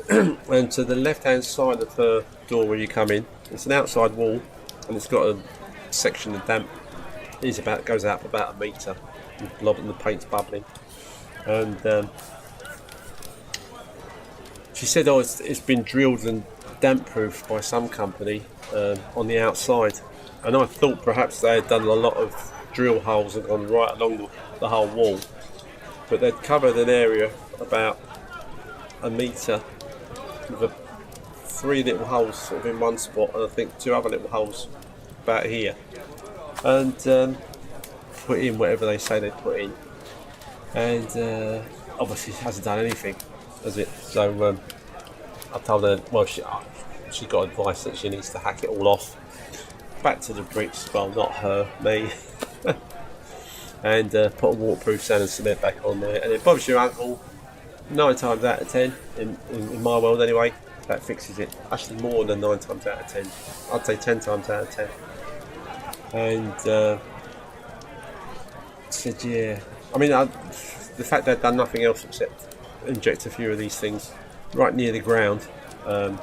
And to the left-hand side of the door where you come in, it's an outside wall, and it's got a section of damp. Goes out about a metre, and the paint's bubbling. And she said, "Oh, it's been drilled and damp-proofed by some company on the outside." And I thought perhaps they had done a lot of drill holes and gone right along the whole wall, but they'd covered an area about a metre with 3 little holes sort of in one spot, and I think 2 other little holes about here, and put in whatever they say they put in, and obviously it hasn't done anything, has it? So I told her, well, she got advice that she needs to hack it all off, back to the bricks, well, not her, me, and put a waterproof sand and cement back on there, and it bobs your uncle 9 times out of 10, in my world anyway. That fixes it. Actually more than 9 times out of 10. I'd say 10 times out of 10. And said, yeah. I mean, the fact they'd done nothing else except inject a few of these things right near the ground. But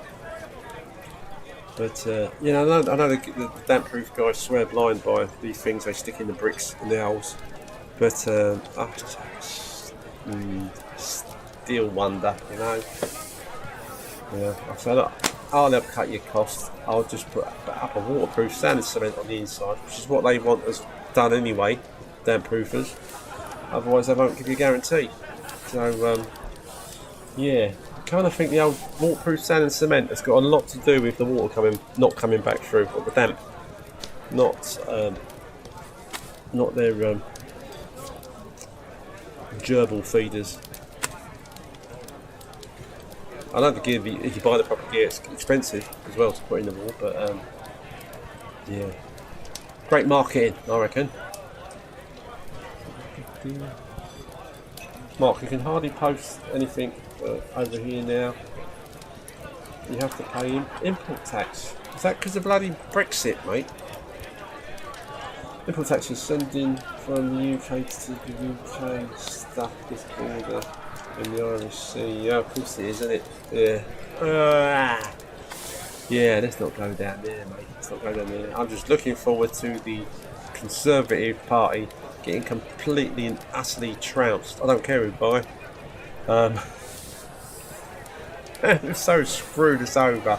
you know, I know the damp-proof guys swear blind by these things they stick in the bricks and the holes. But still wonder, you know. Yeah, I said, look, I'll help cut your costs. I'll just put up a waterproof sand and cement on the inside, which is what they want us done anyway, damp-proofers. Otherwise, they won't give you a guarantee. So, yeah, I kind of think the old waterproof sand and cement has got a lot to do with the water not coming back through, or the damp, not their gerbil feeders. I know the gear, if you buy the proper gear, it's expensive as well to put in the wall, but yeah, great marketing, I reckon. Mark, you can hardly post anything over here now. You have to pay import tax. Is that because of bloody Brexit, mate? Import tax is sending from the UK to the UK stuff this border. In the Irish Sea, yeah, of course it is, isn't it? Yeah. Yeah, let's not go down there, mate. Let's not go down there. I'm just looking forward to the Conservative Party getting completely and utterly trounced. I don't care who by. They've so screwed us over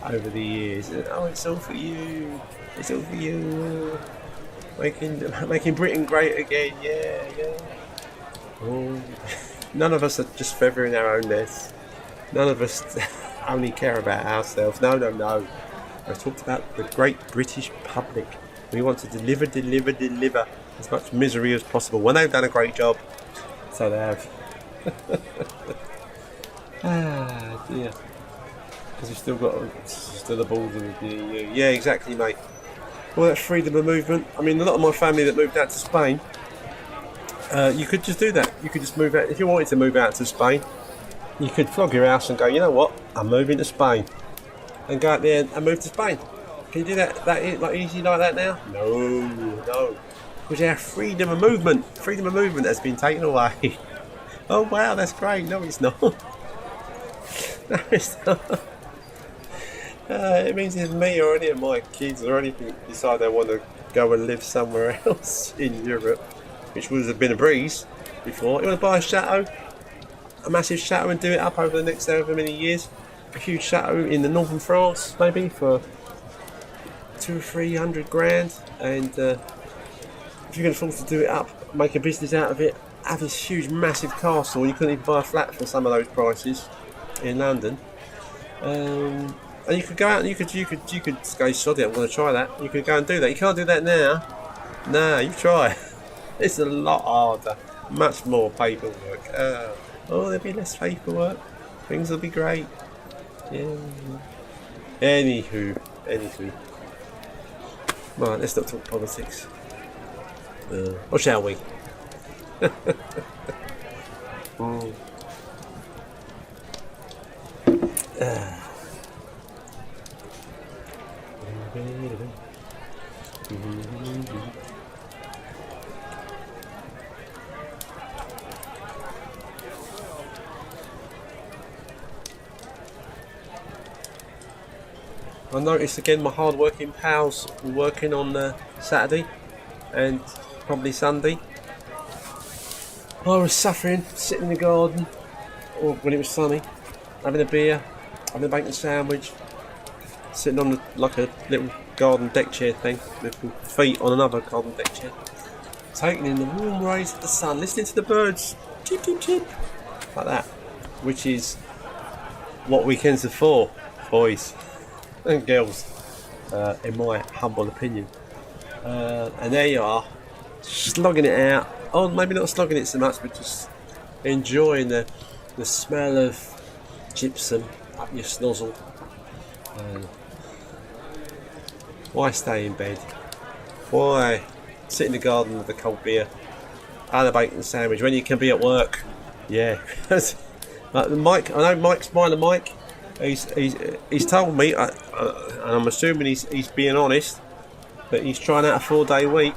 the years. Oh, it's all for you. It's all for you. Making Britain great again. Yeah. Oh. None of us are just feathering our own nests. None of us only care about ourselves. No. I talked about the great British public. We want to deliver as much misery as possible. When they've done a great job, so they have. Ah, dear. Because we've still the balls in the EU. Yeah, exactly, mate. Well, that's freedom of movement. I mean, a lot of my family that moved out to Spain, you could just do that. You could just move out. If you wanted to move out to Spain, you could flog your house and go, you know what, I'm moving to Spain. And go out there and move to Spain. Can you do that like easy like that now? No. Because our freedom of movement has been taken away. Oh wow, that's great. No, it's not. No, it's not. It means if me or any of my kids or anything decide they want to go and live somewhere else in Europe, which would have been a breeze before. You want to buy a chateau, a massive chateau, and do it up over the next however many years. A huge chateau in the northern France, maybe for 200 or 300 grand, and if you can afford to do it up, make a business out of it, have this huge, massive castle. You couldn't even buy a flat for some of those prices in London. And you could go out and you could go, sod it, I'm going to try that. You could go and do that. You can't do that now. Nah, you try. It's a lot harder. Much more paperwork. Oh, there'll be less paperwork. Things will be great. Yeah. Anywho. Right, let's not talk politics. Or shall we? I noticed again my hard-working pals were working on Saturday and probably Sunday. I was suffering, sitting in the garden, or when it was sunny, having a beer, having a bacon sandwich, sitting on like a little garden deck chair thing, with my feet on another garden deck chair, taking in the warm rays of the sun, listening to the birds, chip chip chip, like that, which is what weekends are for, boys and girls, in my humble opinion. And there you are, slogging it out. Oh, maybe not slogging it so much, but just enjoying the smell of gypsum up your snozzle. Why stay in bed? Why sit in the garden with a cold beer and a bacon sandwich when you can be at work? Yeah. Mike, I know Mike's Smiler Mike. He's told me, and I'm assuming he's being honest, that he's trying out a 4-day week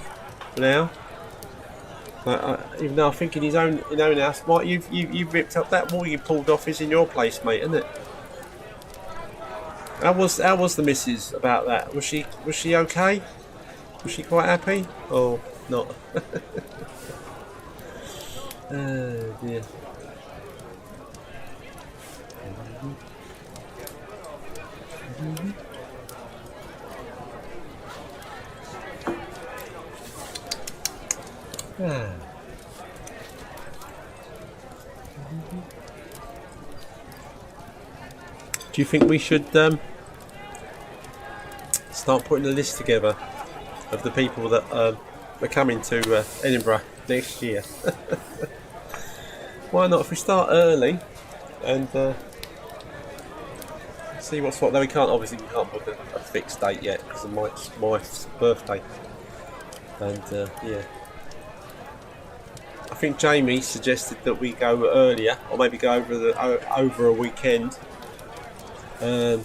now. Even though I think in his own house, Mike, you've ripped up that wall you pulled off is in your place, mate, isn't it? How was the missus about that? Was she okay? Was she quite happy or not? Oh dear. Do you think we should start putting a list together of the people that are coming to Edinburgh next year? Why not? If we start early and see what's what. Though we can't book a fixed date yet because of Mike's wife's birthday. And yeah, I think Jamie suggested that we go earlier, or maybe go over a weekend. Actually,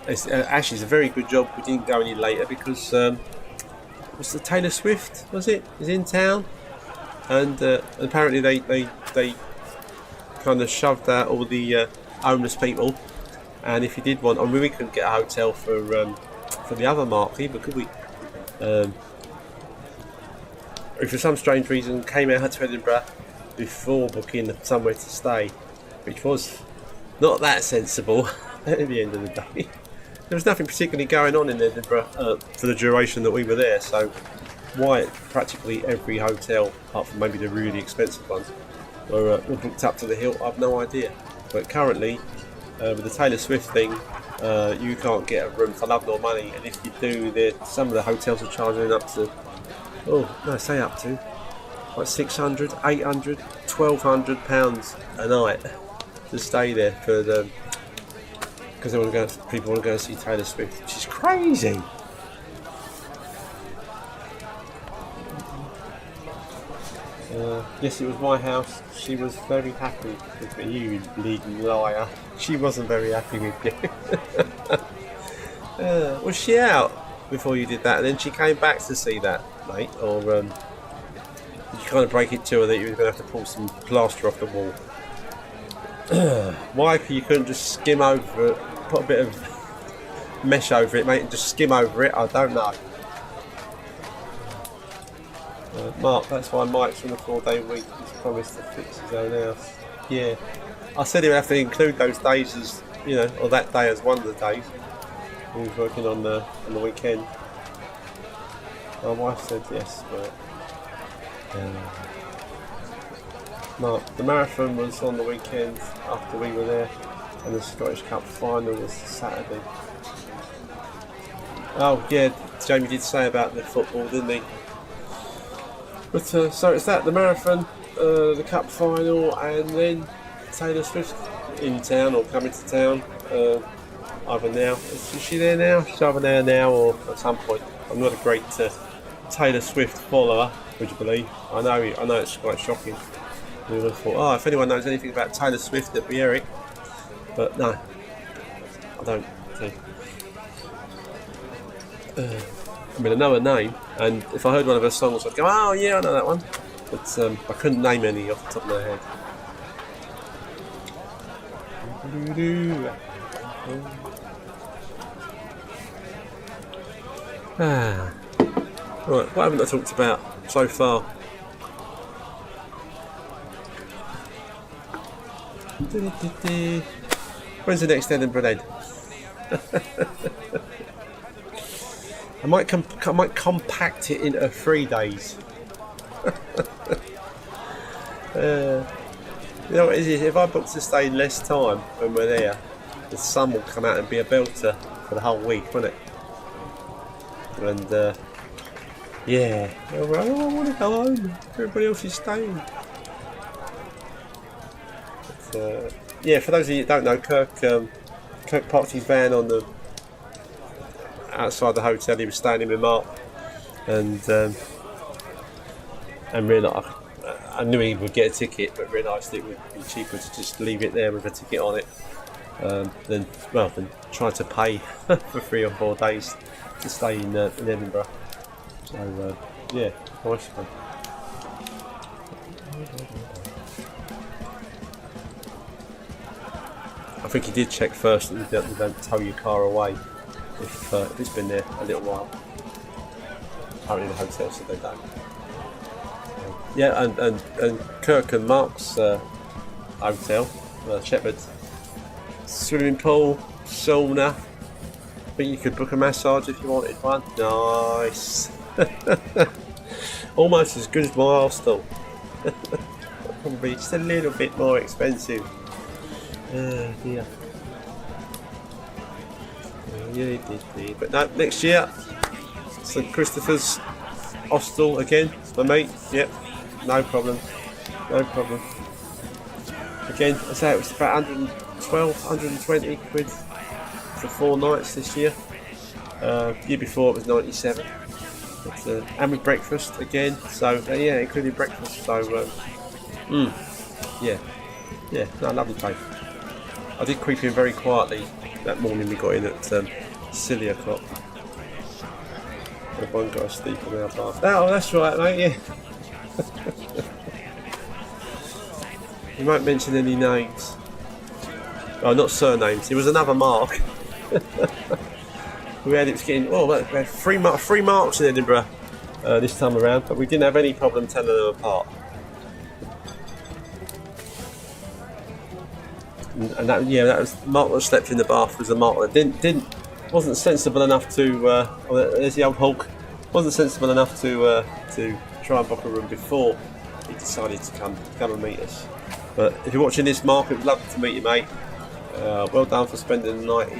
it's a very good job we didn't go any later because was the Taylor Swift, was it? Is in town, and apparently they kind of shoved out all the homeless people. And if you did want, I mean, we couldn't get a hotel for the other mark either, could we? If for some strange reason came out to Edinburgh before booking somewhere to stay, which was not that sensible at the end of the day. There was nothing particularly going on in Edinburgh for the duration that we were there, so why practically every hotel, apart from maybe the really expensive ones, were booked up to the hilt, I've no idea. But currently, with the Taylor Swift thing, you can't get a room for love nor money, and if you do, some of the hotels are charging up to, up to like 600, 800, 1,200 pounds a night to stay there for the, because people want to go and see Taylor Swift, which is crazy. Yes, it was my house. She was very happy with me. You bleeding liar. She wasn't very happy with you. Was she out before you did that, and then she came back to see that, mate? Or did you kind of break it to her that you were going to have to pull some plaster off the wall? Why you couldn't just skim over it, put a bit of mesh over it, mate, and just skim over it? I don't know. Mark, that's why Mike's on a 4-day week. He's promised to fix his own house. Yeah, I said he'd have to include those days as, or that day as one of the days. He was working on the weekend. My wife said yes, but Mark, the marathon was on the weekend after we were there. And the Scottish Cup final was Saturday. Oh yeah, Jamie did say about the football, didn't he? But so it's that, the marathon, the cup final, and then Taylor Swift in town or coming to town. Either now, is she there now? She's either there now or at some point. I'm not a great Taylor Swift follower, would you believe? I know it's quite shocking. We would have thought, oh, if anyone knows anything about Taylor Swift, it'd be Eric. But no, I don't. I mean, I know her name, and if I heard one of her songs, I'd go, oh yeah, I know that one. But I couldn't name any off the top of my head. Right, what haven't I talked about so far? When's the next Edinburgh then? I might compact it into 3 days. You know what it is? If I book to stay less time when we're there, the sun will come out and be a belter for the whole week, won't it? And yeah, I want to go home. Everybody else is staying. But, yeah, for those of you who don't know, Kirk parked his van on the outside the hotel. He was staying in with Mark, and realised I knew he would get a ticket, but realised it would be cheaper to just leave it there with a ticket on it than try to pay for 3 or 4 days to stay in Edinburgh. So yeah, nice one. I think he did check first that you don't tow your car away if it's been there a little while. Apparently the hotel said they don't. Yeah, and Kirk and Mark's hotel, Shepherd's, swimming pool, sauna. I think you could book a massage if you wanted one. Nice. Almost as good as my hostel. Probably just a little bit more expensive. Dear. But no, next year, St Christopher's hostel again, my mate. Yep, no problem. Again, I say it was about 112, 120 quid for 4 nights this year. Year before it was 97. But, and with breakfast again, so yeah, including breakfast. So yeah, no, lovely place. I did creep in very quietly that morning. We got in at silly o'clock. The one guy asleep on our bath. Oh, that's right, mate. Yeah. You won't mention any names. Oh, not surnames. It was another Mark. We had we had three marks in Edinburgh this time around, but we didn't have any problem telling them apart. And that was Mark that slept in the bath. Was a Mark that wasn't sensible enough to. There's the old Hulk. Wasn't sensible enough to try and book a room before he decided to come and meet us. But if you're watching this, Mark, it was lovely to meet you, mate. Well done for spending the night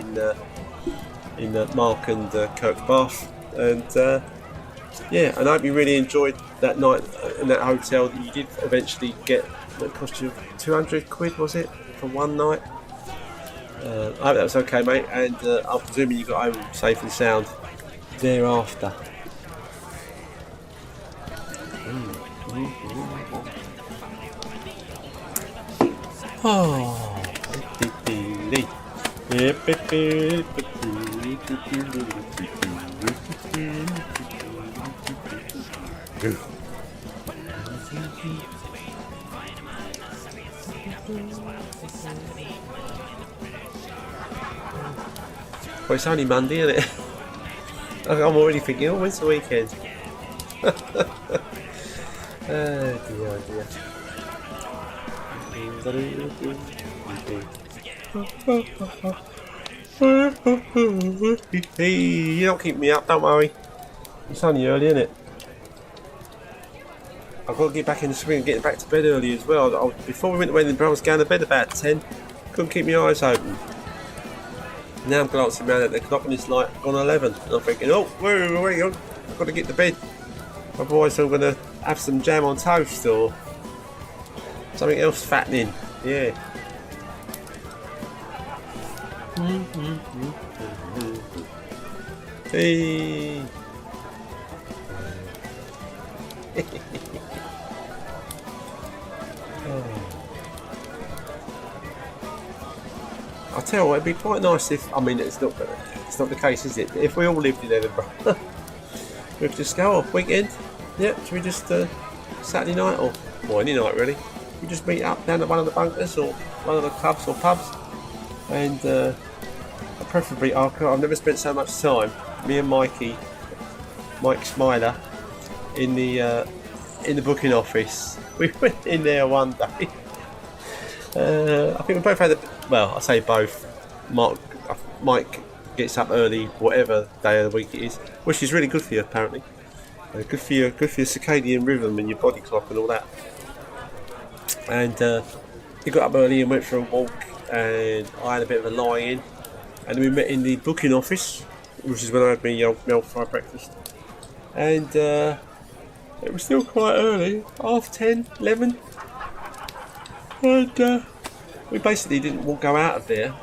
in Mark and Kirk's bath, and yeah, and I hope you really enjoyed that night in that hotel that you did eventually get. That cost you 200 quid, was it, for one night? I hope that was okay, mate, and I'm presuming you got home safe and sound thereafter. Oh. Well, it's only Monday, isn't it? I'm already thinking, oh, when's the weekend? Oh dear. Hey, you don't keep me up, don't worry. It's only early, isn't it? I've got to get back in the swing and get back to bed early as well. Before we went to Edinburgh, I was going to bed about 10. Couldn't keep my eyes open. Now I'm glancing around at the clock and it's like gone 11. And I'm thinking, oh, wait on, I've got to get to bed. Otherwise I'm going to have some jam on toast or something else fattening. Yeah. Hey. I'll tell you what, it'd be quite nice if, I mean it's not the case, is it? If we all lived in Edinburgh, we'd just go off weekend. Yeah, should we just Saturday night or any night really? We just meet up down at one of the bunkers or one of the clubs or pubs, and preferably I've never spent so much time. Me and Mike Smiler, in the booking office. We went in there one day. I think we both had I say both. Mike gets up early, whatever day of the week it is, which is really good for you apparently. Good for your circadian rhythm and your body clock and all that. And he got up early and went for a walk, and I had a bit of a lie in, and we met in the booking office, which is when I had my meal fried breakfast. And it was still quite early, 10:30, 11. And we basically didn't go out of there,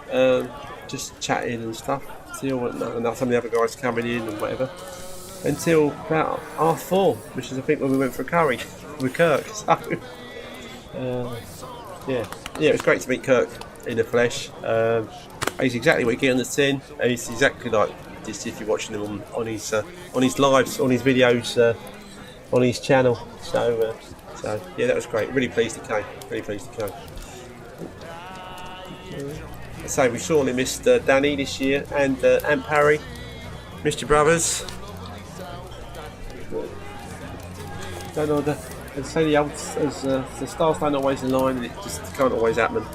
just chatting and stuff, and some of the other guys coming in and whatever, until about 4:30, which is I think when we went for a curry with Kirk. So, it was great to meet Kirk in the flesh. He's exactly what you get on the tin. He's exactly like this if you're watching him on his lives, on his videos, on his channel. So yeah, that was great. Really pleased he came. I say we sorely missed Danny this year, and Aunt Parry. Missed your brothers. Don't know, the stars don't always align, and it just can't always happen.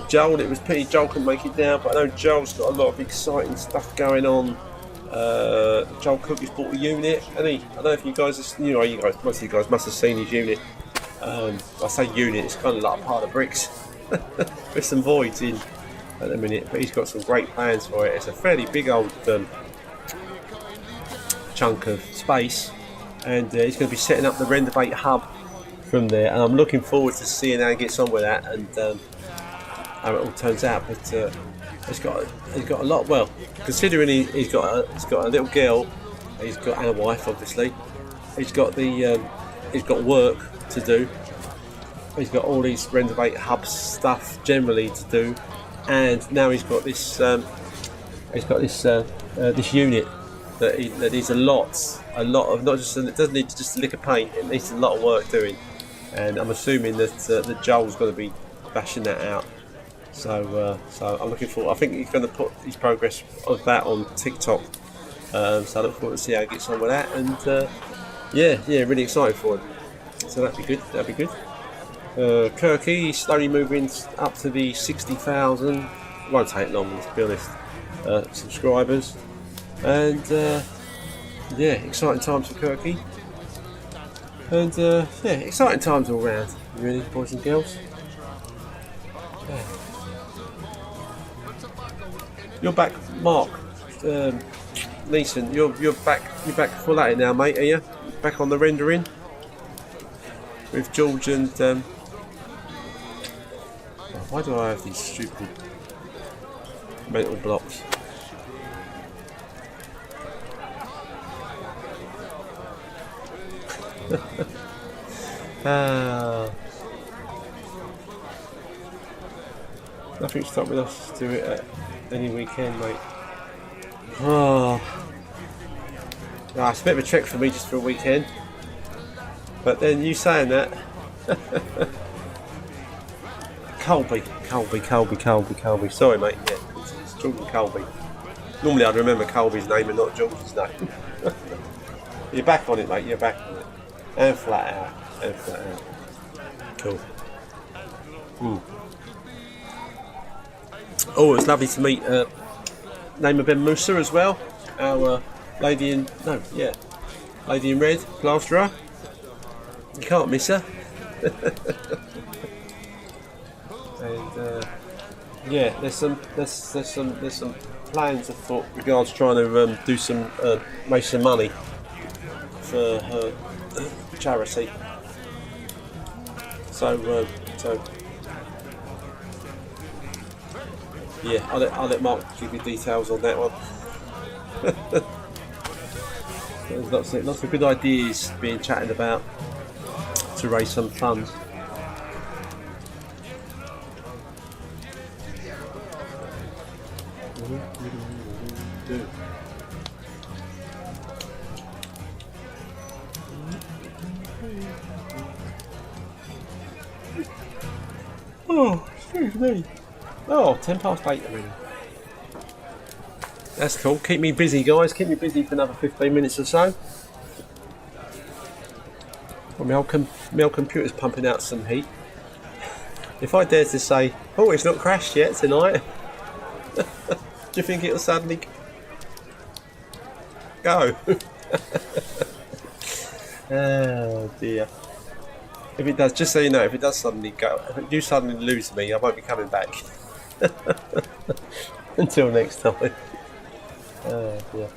Joel, it was pity Joel couldn't make it down, but I know Joel's got a lot of exciting stuff going on. Joel Cook has bought a unit, and I don't know if you guys, most of you guys must have seen his unit. I say unit, it's kind of like a pile of bricks with some voids in at the minute, but he's got some great plans for it. It's a fairly big old chunk of space, and he's going to be setting up the Renovate hub from there, and I'm looking forward to seeing how he gets on with that and how it all turns out. But he's got a lot. Well, considering he's got a little girl, and a wife, obviously. He's got work to do. He's got all these Renovate hub stuff generally to do, and now he's got this. This unit that needs a lot of, not just, it doesn't need just a lick of paint. It needs a lot of work doing, and I'm assuming that Joel's going to be bashing that out. So I'm looking forward. I think he's going to put his progress of that on TikTok. So I look forward to see how he gets on with that, and really excited for him. So that'd be good. Kirky slowly moving up to the 60,000. Won't take long, let's be honest. Subscribers, and exciting times for Kirky, and exciting times all round, really, boys and girls. Yeah. You're back, Mark Neeson. You're back full at it now, mate. Are you back on the rendering with George and? Why do I have these stupid mental blocks? Nothing stopping us to do it at any weekend, mate. It's a bit of a trek for me just for a weekend. But then you saying that, Colby. Sorry, mate. Yeah, it's Jordan Colby. Normally I'd remember Colby's name and not George's name. You're back on it, mate. You're back on it. And flat out. Cool. Oh, it's lovely to meet Naima Ben Musa as well. Our lady in red, Plasterer. You can't miss her. And yeah, there's some plans afoot regards trying to do some make some money for her charity. So yeah, I'll let Mark give you details on that one. There's lots of good ideas being chatted about to raise some funds. Oh, excuse me. Oh, 10 past 8 already. That's cool. Keep me busy, guys. Keep me busy for another 15 minutes or so. Well, my old computer's pumping out some heat. If I dare to say, oh, it's not crashed yet tonight, do you think it'll suddenly go? Oh dear. If it does, just so you know, if it does suddenly go, if you suddenly lose me, I won't be coming back. Until next time. Oh dear.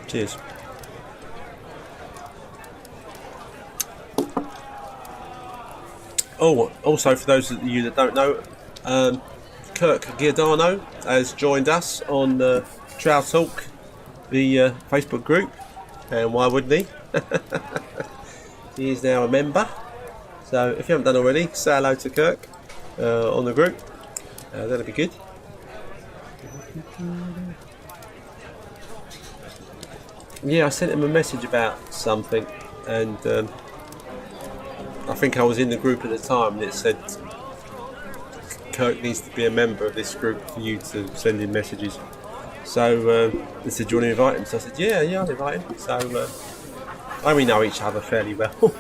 Cheers. Oh, also for those of you that don't know, Kirk Giordano has joined us on Trow Talk, the Facebook group, and why wouldn't he? He is now a member, so if you haven't done already, say hello to Kirk on the group. That'll be good. Yeah, I sent him a message about something, and I think I was in the group at the time, and it said Kirk needs to be a member of this group for you to send him messages. So they said, do you want to invite him? So I said, yeah, I'll invite him. So we know each other fairly well.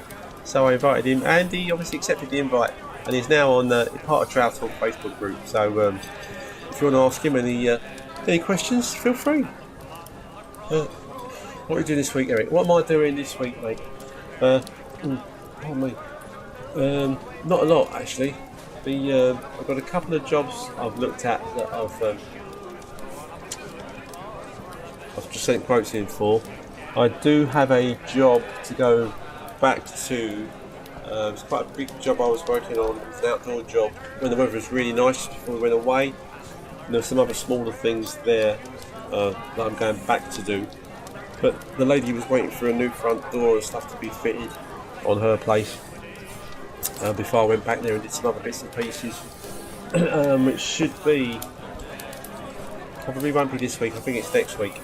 So I invited him, and he obviously accepted the invite, and he's now on part of Trow Talk Facebook group. So if you want to ask him any questions, feel free. What are you doing this week, Eric? What am I doing this week, mate? Me. Not a lot, actually. I've got a couple of jobs I've looked at that I've just sent quotes in for. I do have a job to go back to. It's quite a big job I was working on. It's an outdoor job when the weather was really nice before we went away. And there were some other smaller things there that I'm going back to do. But the lady was waiting for a new front door and stuff to be fitted on her place before I went back there and did some other bits and pieces. It should be, probably won't be this week, I think it's next week.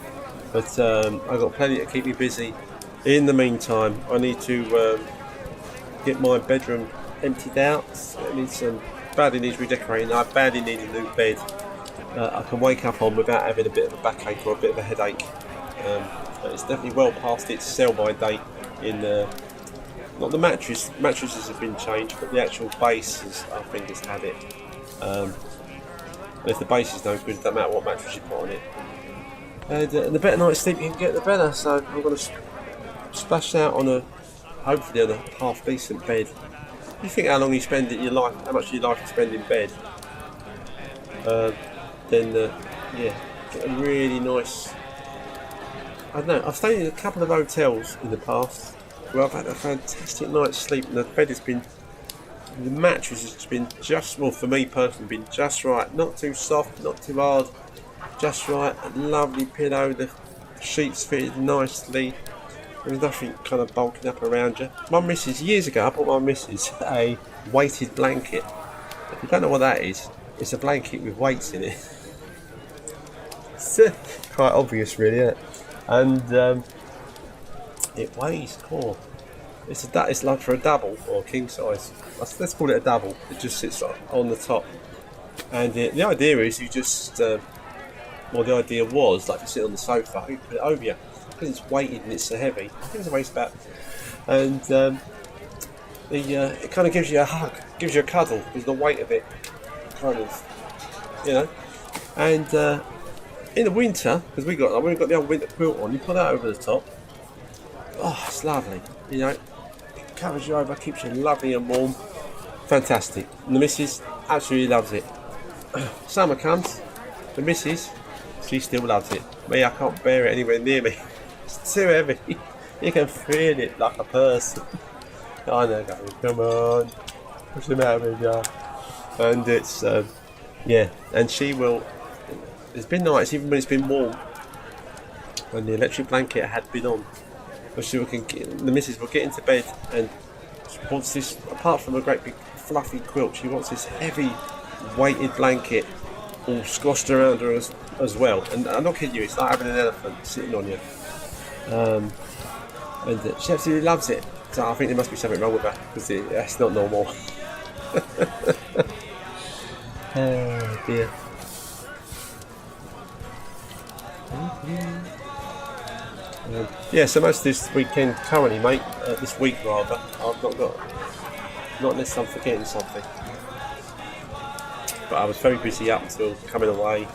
But I've got plenty to keep me busy. In the meantime, I need to get my bedroom emptied out. It badly needs redecorating. I badly need a new bed I can wake up on without having a bit of a backache or a bit of a headache. But it's definitely well past its sell-by date. Not the mattresses have been changed, but the actual base I think has had it. And if the base is no good, it doesn't matter what mattress you put on it. And the better night's sleep you can get, the better. So I'm going to splash out hopefully on a half decent bed. You think how long you spend in your life, how much of your life you spend in bed, then get a really nice. I don't know. I've stayed in a couple of hotels in the past where I've had a fantastic night's sleep, and the mattress has been just, well, for me personally, been just right. Not too soft, not too hard, just right. A lovely pillow, the sheets fitted nicely. There's nothing kind of bulking up around you. Years ago, I bought my missus a weighted blanket. If you don't know what that is, it's a blanket with weights in it. It's quite obvious, really, isn't it? And it weighs, it's like for a double or king size. Let's call it a double. It just sits on the top. And the idea is you just, the idea was like you sit on the sofa, you put it over you. Because it's weighted and it's so heavy. I think it's a waist about. And it kind of gives you a hug, gives you a cuddle, because the weight of it kind of, And in the winter, because we've got the old winter quilt on, you put that over the top. Oh, it's lovely. It covers you over, keeps you lovely and warm. fantastic. And the missus absolutely loves it. Summer comes, the missus, she still loves it. Me, I can't bear it anywhere near me. It's too heavy. You can feel it like a person. I know, going, come on, what's the matter with you? And it's, yeah, and she will. It's been nice, even when it's been warm, when the electric blanket had been on. But the missus will get into bed and she wants this, apart from a great big fluffy quilt, she wants this heavy weighted blanket all squashed around her as well. And I'm not kidding you, it's like having an elephant sitting on you. And she absolutely loves it. So I think there must be something wrong with her, because that's not normal. Oh dear. Yeah, so most of this weekend currently, mate, this week rather, I've not unless I'm forgetting something. But I was very busy up until coming away.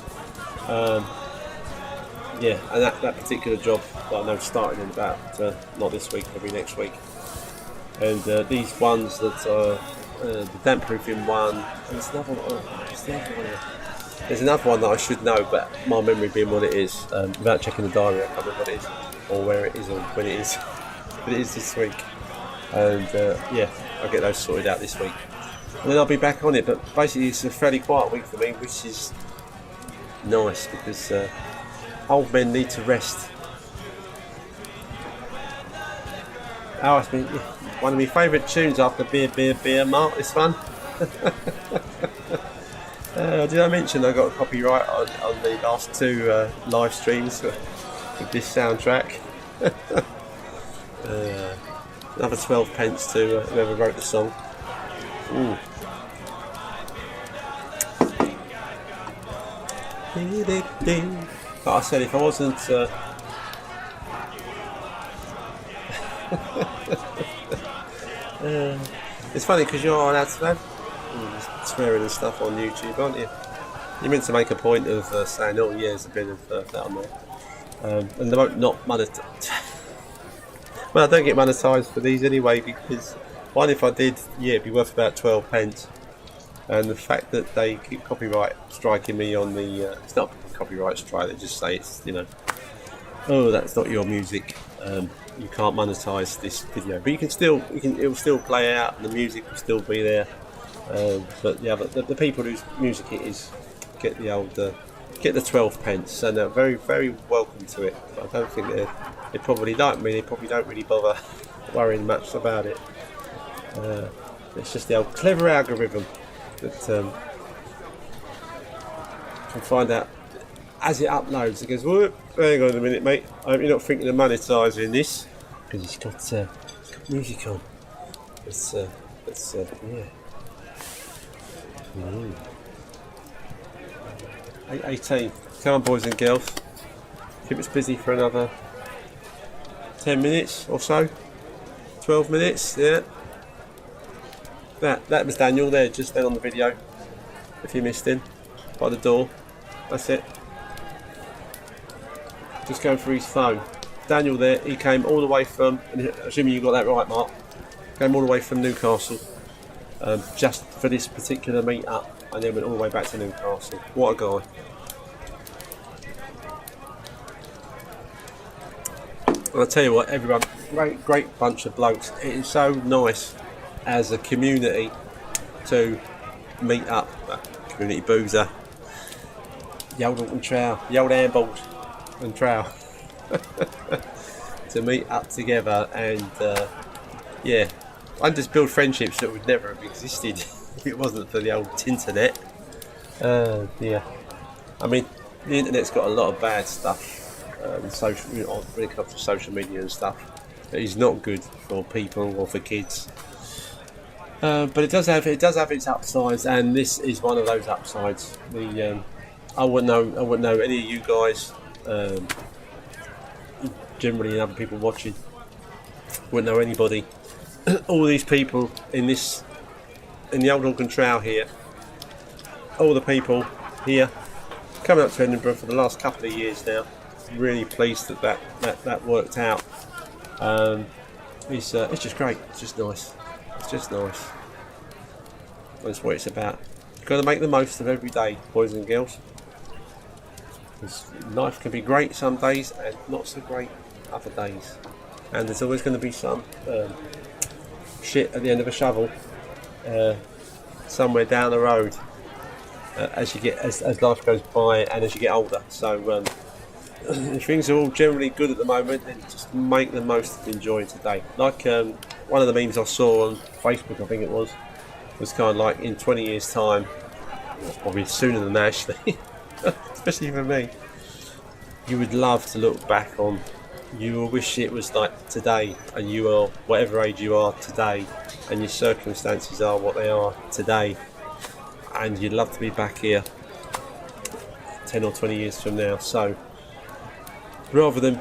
Yeah, and that particular job that I know starting in about, not this week, maybe next week. And these ones that are the damp proofing one, and there's another one, there's another one that I should know, but my memory being what it is, without checking the diary, I can't remember what it is, or where it is, or when it is. But it is this week. And yeah, I'll get those sorted out this week. And then I'll be back on it, but basically it's a fairly quiet week for me, which is nice, because old men need to rest. Oh, it's been one of my favourite tunes after Beer, Mark, this one. Did I mention I got a copyright on the last two live streams with this soundtrack? Another 12 pence to whoever wrote the song. Ooh. But I said if I wasn't it's funny because you're allowed to have swearing and stuff on YouTube, aren't you? You're meant to make a point of saying, oh yeah, there's a bit of that on there. And they won't not monetize. Well, I don't get monetised for these anyway, because one, if I did, yeah, it'd be worth about 12 pence. And the fact that they keep copyright striking me on the it's not copyright strike, they just say it's, you know, oh, that's not your music, you can't monetize this video, but it will still play out and the music will still be there, but yeah, but the people whose music it is get the 12 pence, and they're very, very welcome to it. But I don't think they probably like me, they probably don't really bother worrying much about it. It's just the old clever algorithm that can find out as it uploads. It goes, whoop, hang on a minute, mate, I hope you're not thinking of monetising this, because it's got music on. It's yeah. 8:18. Come on, boys and girls. Keep us busy for another 10 minutes or so. 12 minutes, yeah. That was Daniel there, just then on the video, if you missed him, by the door. That's it. Just going through his phone. Daniel there, he came all the way from, and assuming you got that right, Mark, came all the way from Newcastle, just for this particular meet-up, and then went all the way back to Newcastle. What a guy. And I'll tell you what, everyone, great bunch of blokes. It is so nice as a community to meet up, community boozer, the old Alton Trow, the old handballs and Trow, to meet up together and yeah, and just build friendships that would never have existed if it wasn't for the old internet. Yeah, I mean, the internet's got a lot of bad stuff, when it comes to social media and stuff, that is not good for people or for kids. But it does have its upsides, and this is one of those upsides. I wouldn't know any of you guys, generally other people watching, wouldn't know anybody. All these people in the old Alton Trow here, all the people here coming up to Edinburgh for the last couple of years now. Really pleased that worked out. It's just great. It's just nice. It's just nice. That's what it's about. You've got to make the most of every day, boys and girls. Life can be great some days and not so great other days. And there's always going to be some shit at the end of a shovel somewhere down the road as life goes by and as you get older. So if things are all generally good at the moment, then just make the most of enjoying today. Like one of the memes I saw on Facebook, I think it was kind of like in 20 years time, probably sooner than that actually, especially for me, you would love to look back on, you will wish it was like today, and you are whatever age you are today, and your circumstances are what they are today, and you'd love to be back here 10 or 20 years from now. So rather than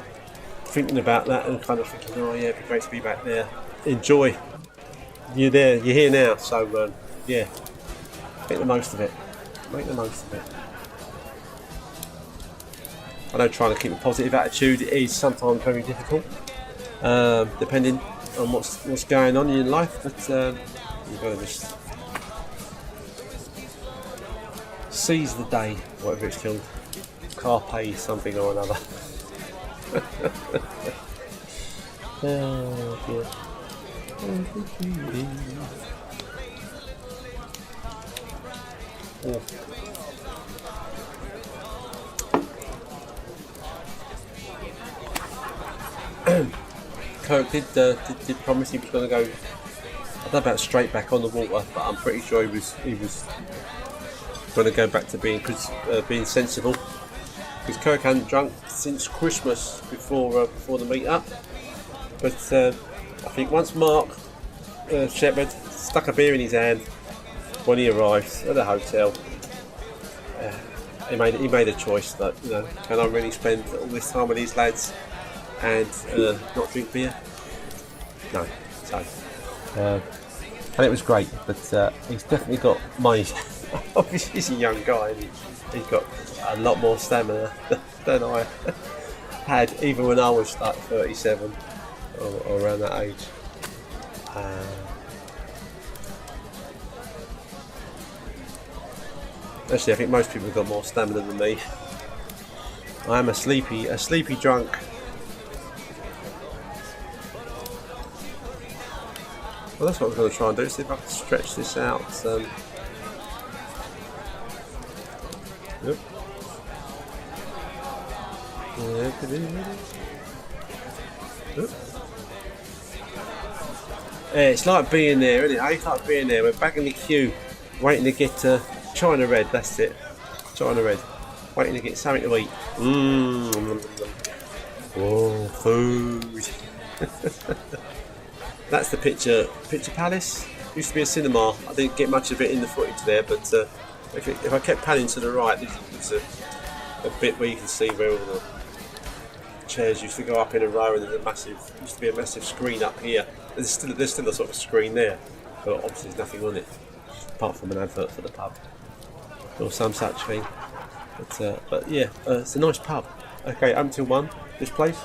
thinking about that and kind of thinking, oh yeah, it'd be great to be back there, enjoy. You're there, you're here now, so yeah, make the most of it. Make the most of it. I know trying to keep a positive attitude is sometimes very difficult, depending on what's going on in your life, but you've got to just seize the day, whatever it's called. Carpe something or another. Oh dear. Oh. Kirk did promise he was going to go, I don't know about straight back on the water, but I'm pretty sure he was going to go back to being sensible, because Kirk hadn't drunk since Christmas before the meet up. But I think once Mark Shepherd stuck a beer in his hand when he arrived at the hotel, he made a choice that, you know, can I really spend all this time with these lads and not drink beer? No. So and it was great, but he's definitely got money. Obviously he's a young guy and he's got a lot more stamina than I had even when I was like 37 or around that age. Actually, I think most people have got more stamina than me. I am a sleepy drunk. Well, that's what I'm going to try and do, see if I can stretch this out. Yep. Yeah, it's like being there, isn't it? It's like being there. We're back in the queue, waiting to get China Red. That's it, China Red. Waiting to get something to eat. Oh, food. That's the Picture Palace. Used to be a cinema. I didn't get much of it in the footage there, but if I kept panning to the right, there's a bit where you can see where all the chairs used to go up in a row, and used to be a massive screen up here. There's still a sort of screen there, but obviously there's nothing on it apart from an advert for the pub or some such thing. But yeah, it's a nice pub. Okay, open till 1. This place,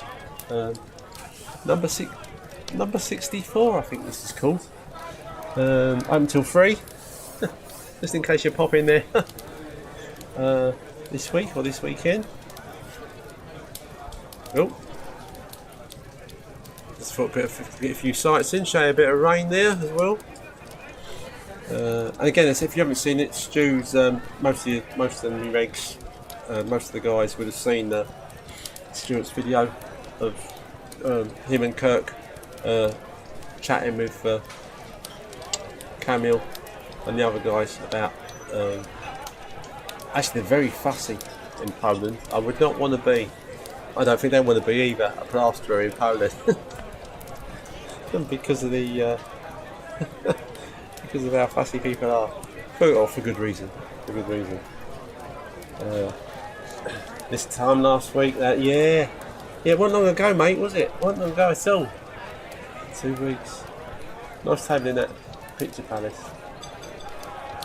number 64, I think this is called. Open till 3. Just in case you pop in there this week or this weekend. Oh, just thought get a few sights in, show you a bit of rain there as well. And again, if you haven't seen it, Stu's most of the new regs, most of the guys would have seen Stuart's video of him and Kirk chatting with Camille and the other guys about. Actually, they're very fussy in Poland. I would not want to be. I don't think they want to be either a plasterer in Poland because of the because of how fussy people are. For good reason. For good reason. This time last week, it wasn't long ago, mate, was it? It wasn't long ago at all. 2 weeks. Nice table in that Picture Palace.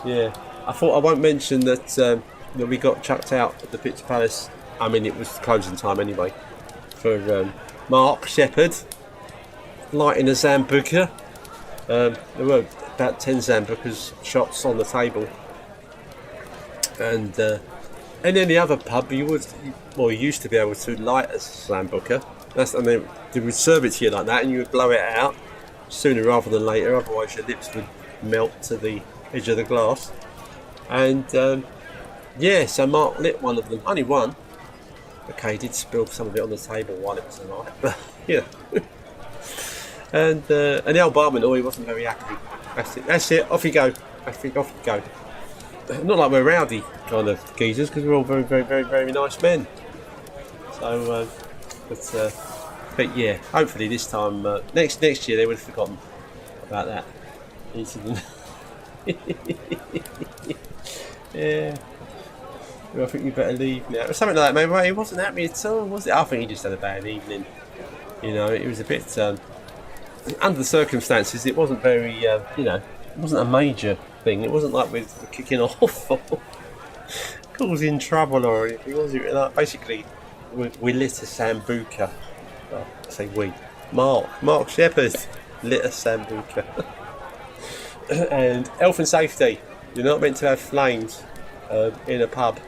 Yeah, I thought I won't mention that we got chucked out at the Picture Palace. I mean, it was closing time anyway for Mark Shepherd lighting a Zambuca. There were about 10 Sambucas shots on the table, and then the other pub you used to be able to light a Sambuca. And they would serve it to you like that, and you would blow it out sooner rather than later. Otherwise, your lips would melt to the edge of the glass. And so Mark lit one of them, only one. Okay, he did spill some of it on the table while it was alight, but yeah. And the old barman, he wasn't very happy. That's it. Off you go. Off you go. Not like we're rowdy kind of geezers, because we're all very, very, very, very nice men. So, but yeah, hopefully this time, next year they would have forgotten about that incident. Yeah. Well, I think we better leave now. Something like that, maybe. He wasn't happy at all, was it? I think he just had a bad evening. It was a bit under the circumstances. It wasn't very, it wasn't a major thing. It wasn't like we're kicking off or causing trouble or anything, was it? Like, basically, we lit a Sambuca. Well, I say we. Mark Shepherd lit a Sambuca. And health and safety. You're not meant to have flames in a pub.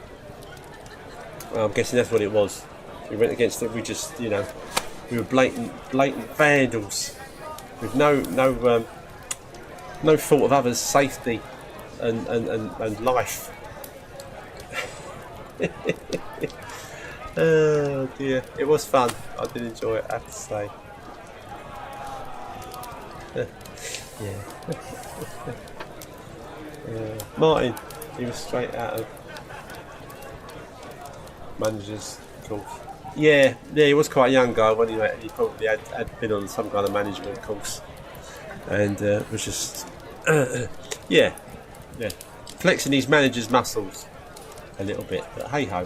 Well, I'm guessing that's what it was. We went against it. We just, we were blatant vandals with no thought of others' safety and life. Oh dear, it was fun. I did enjoy it, I have to say. Martin, he was straight out of manager's course. Yeah, he was quite a young guy when he probably had been on some kind of management course, and was just flexing his manager's muscles a little bit. But hey ho.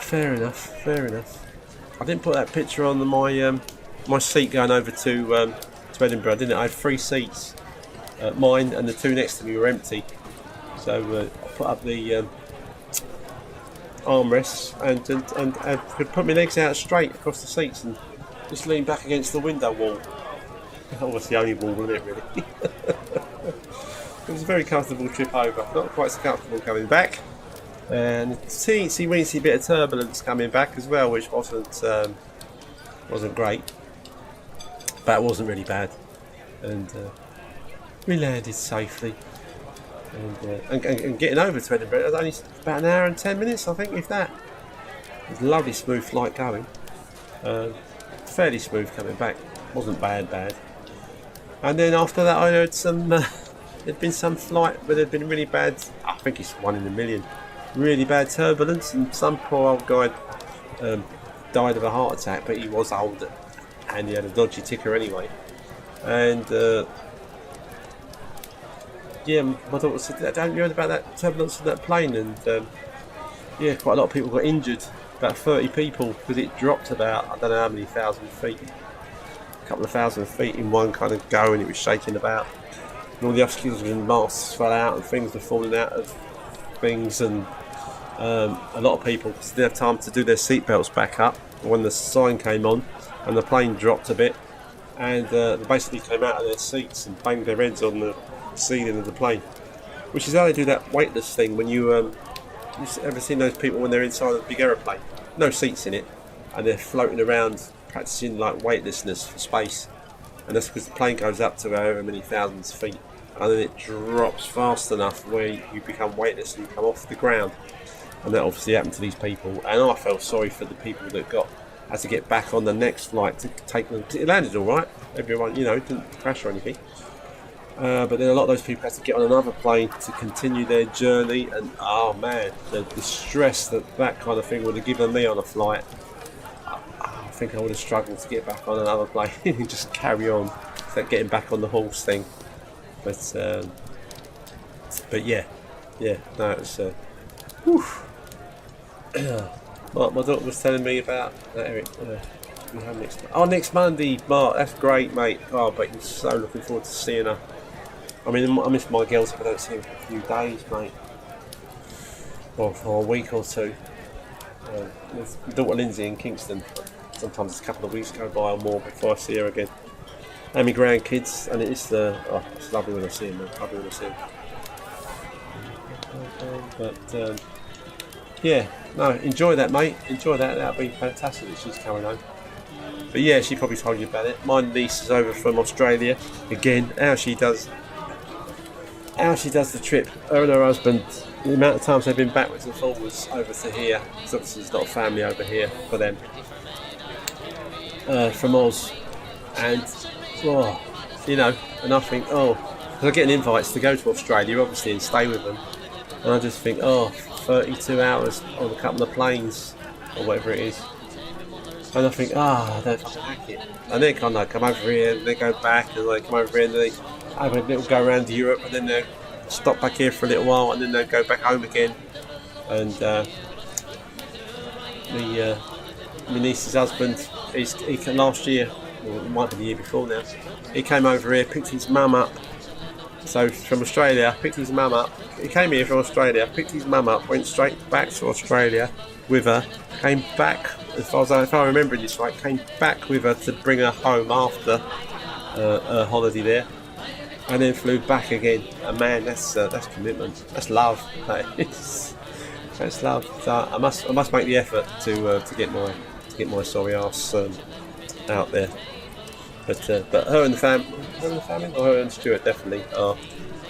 Fair enough. I didn't put that picture on my seat going over to Edinburgh, didn't I? I had 3 seats. Mine and the 2 next to me were empty, so I put up the armrests and could put my legs out straight across the seats and just lean back against the window wall. That was the only wall, wasn't it, really? It was a very comfortable trip over. Not quite so comfortable coming back. And a teensy-weensy bit of turbulence coming back as well, which wasn't great. But it wasn't really bad. And we landed safely. And getting over to Edinburgh, it was only about an hour and 10 minutes, I think, if that. It was a lovely smooth flight going. Fairly smooth coming back. Wasn't bad. And then after that I heard there'd been some flight where there'd been really bad, I think it's 1 in a million, really bad turbulence, and some poor old guy died of a heart attack, but he was old and he had a dodgy ticker anyway. And my daughter said, "Don't you heard about that turbulence on that plane?" And quite a lot of people got injured, about 30 people, because it dropped about, I don't know how many thousand feet, a couple of thousand feet in one kind of go, and it was shaking about. And all the oxygen masks fell out and things were falling out of things, and a lot of people didn't have time to do their seatbelts back up when the sign came on, and the plane dropped a bit, and they basically came out of their seats and banged their heads on the ceiling of the plane, which is how they do that weightless thing. When you ever seen those people when they're inside a big aeroplane, no seats in it, and they're floating around practicing like weightlessness for space, and that's because the plane goes up to however many thousands of feet, and then it drops fast enough where you become weightless and you come off the ground. And that obviously happened to these people, and I felt sorry for the people that had to get back on the next flight to take them. It landed all right, everyone, didn't crash or anything. But then a lot of those people had to get on another plane to continue their journey, and oh man, the stress that kind of thing would have given me on a flight. I think I would have struggled to get back on another plane and just carry on, that getting back on the horse thing. But yeah, no, it was. My daughter was telling me about Eric. Next Monday, Mark. That's great, mate. Oh, but I'm so looking forward to seeing her. I mean, I miss my girls if I don't see them for a few days, mate. Or for a week or two. My daughter Lindsay in Kingston. Sometimes it's a couple of weeks go by or more before I see her again. and my grandkids, and it's it's lovely when I see them. Lovely when I see them. But yeah, no, enjoy that, mate. Enjoy that. That'll be fantastic that she's coming home. But yeah, she probably told you about it. My niece is over from Australia again. How she does the trip. Her and her husband. The amount of times they've been backwards and forwards over to here. Because obviously there's not a family over here for them. From Oz, and and I think, because I'm getting invites to go to Australia, obviously, and stay with them, and I just think, 32 hours on a couple of planes or whatever it is, and I think, I don't fucking like it. And then kind of come over here, and they go back, and they come over here, and they have a little go around Europe, and then they stop back here for a little while, and then they go back home again. And my niece's husband, he came last year, or it might be the year before now, he came over here, picked his mum up. So from Australia, picked his mum up. He came here from Australia, picked his mum up, went straight back to Australia with her, came back, if I remember this right, came back with her to bring her home after her holiday there, and then flew back again. And man, that's commitment, that's love. That's love. So I must make the effort to get my sorry arse out there. But her and the family, or her and Stuart definitely are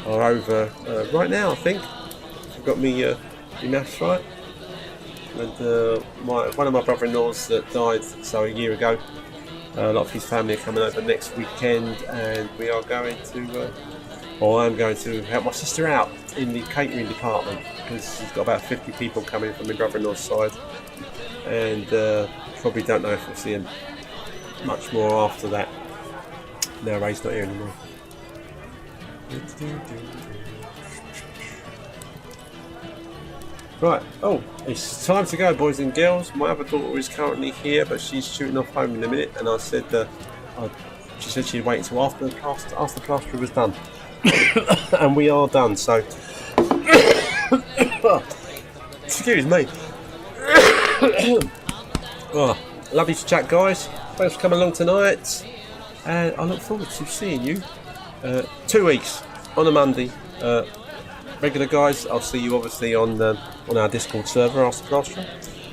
over right now. I think I've got me maths right. And one of my brother-in-laws that died a year ago. A lot of his family are coming over next weekend, and we are going to. I'm going to help my sister out in the catering department, because she's got about 50 people coming from my brother-in-law's side, and probably don't know if we'll see him much more after that. No, Ray's not here anymore. Right, it's time to go, boys and girls. My other daughter is currently here, but she's shooting off home in a minute, and I said she said she'd wait until after the plaster was done. And we are done, so excuse me. Lovely to chat, guys. Thanks for coming along tonight, and I look forward to seeing you 2 weeks on a Monday. Regular guys, I'll see you obviously on our Discord server, Ask the Plasterer.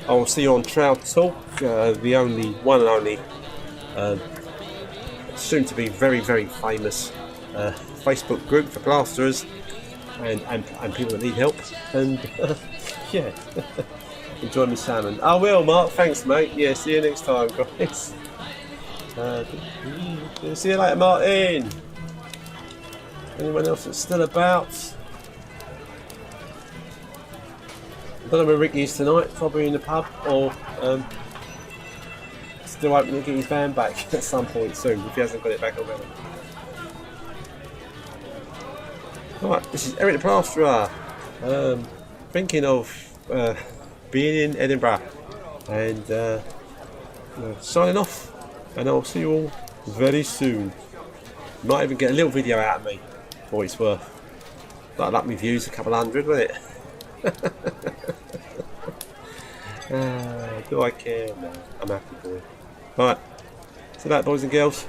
I will see you on Trout Talk, the one and only soon to be very, very famous Facebook group for plasterers and people that need help. And yeah, enjoy my salmon. I will, Mark. Thanks, mate. Yeah, see you next time, guys. See you later, Martin. Anyone else that's still about? I don't know where Ricky is tonight. Probably in the pub, or still hoping to get his van back at some point soon if he hasn't got it back already. Right, this is Eric the Plasterer, thinking of being in Edinburgh, and signing off, and I'll see you all very soon. Might even get a little video out of me for what it's worth. That'll up my views a couple hundred, won't it? Do I care? No, I'm happy boy. Right, so that, boys and girls.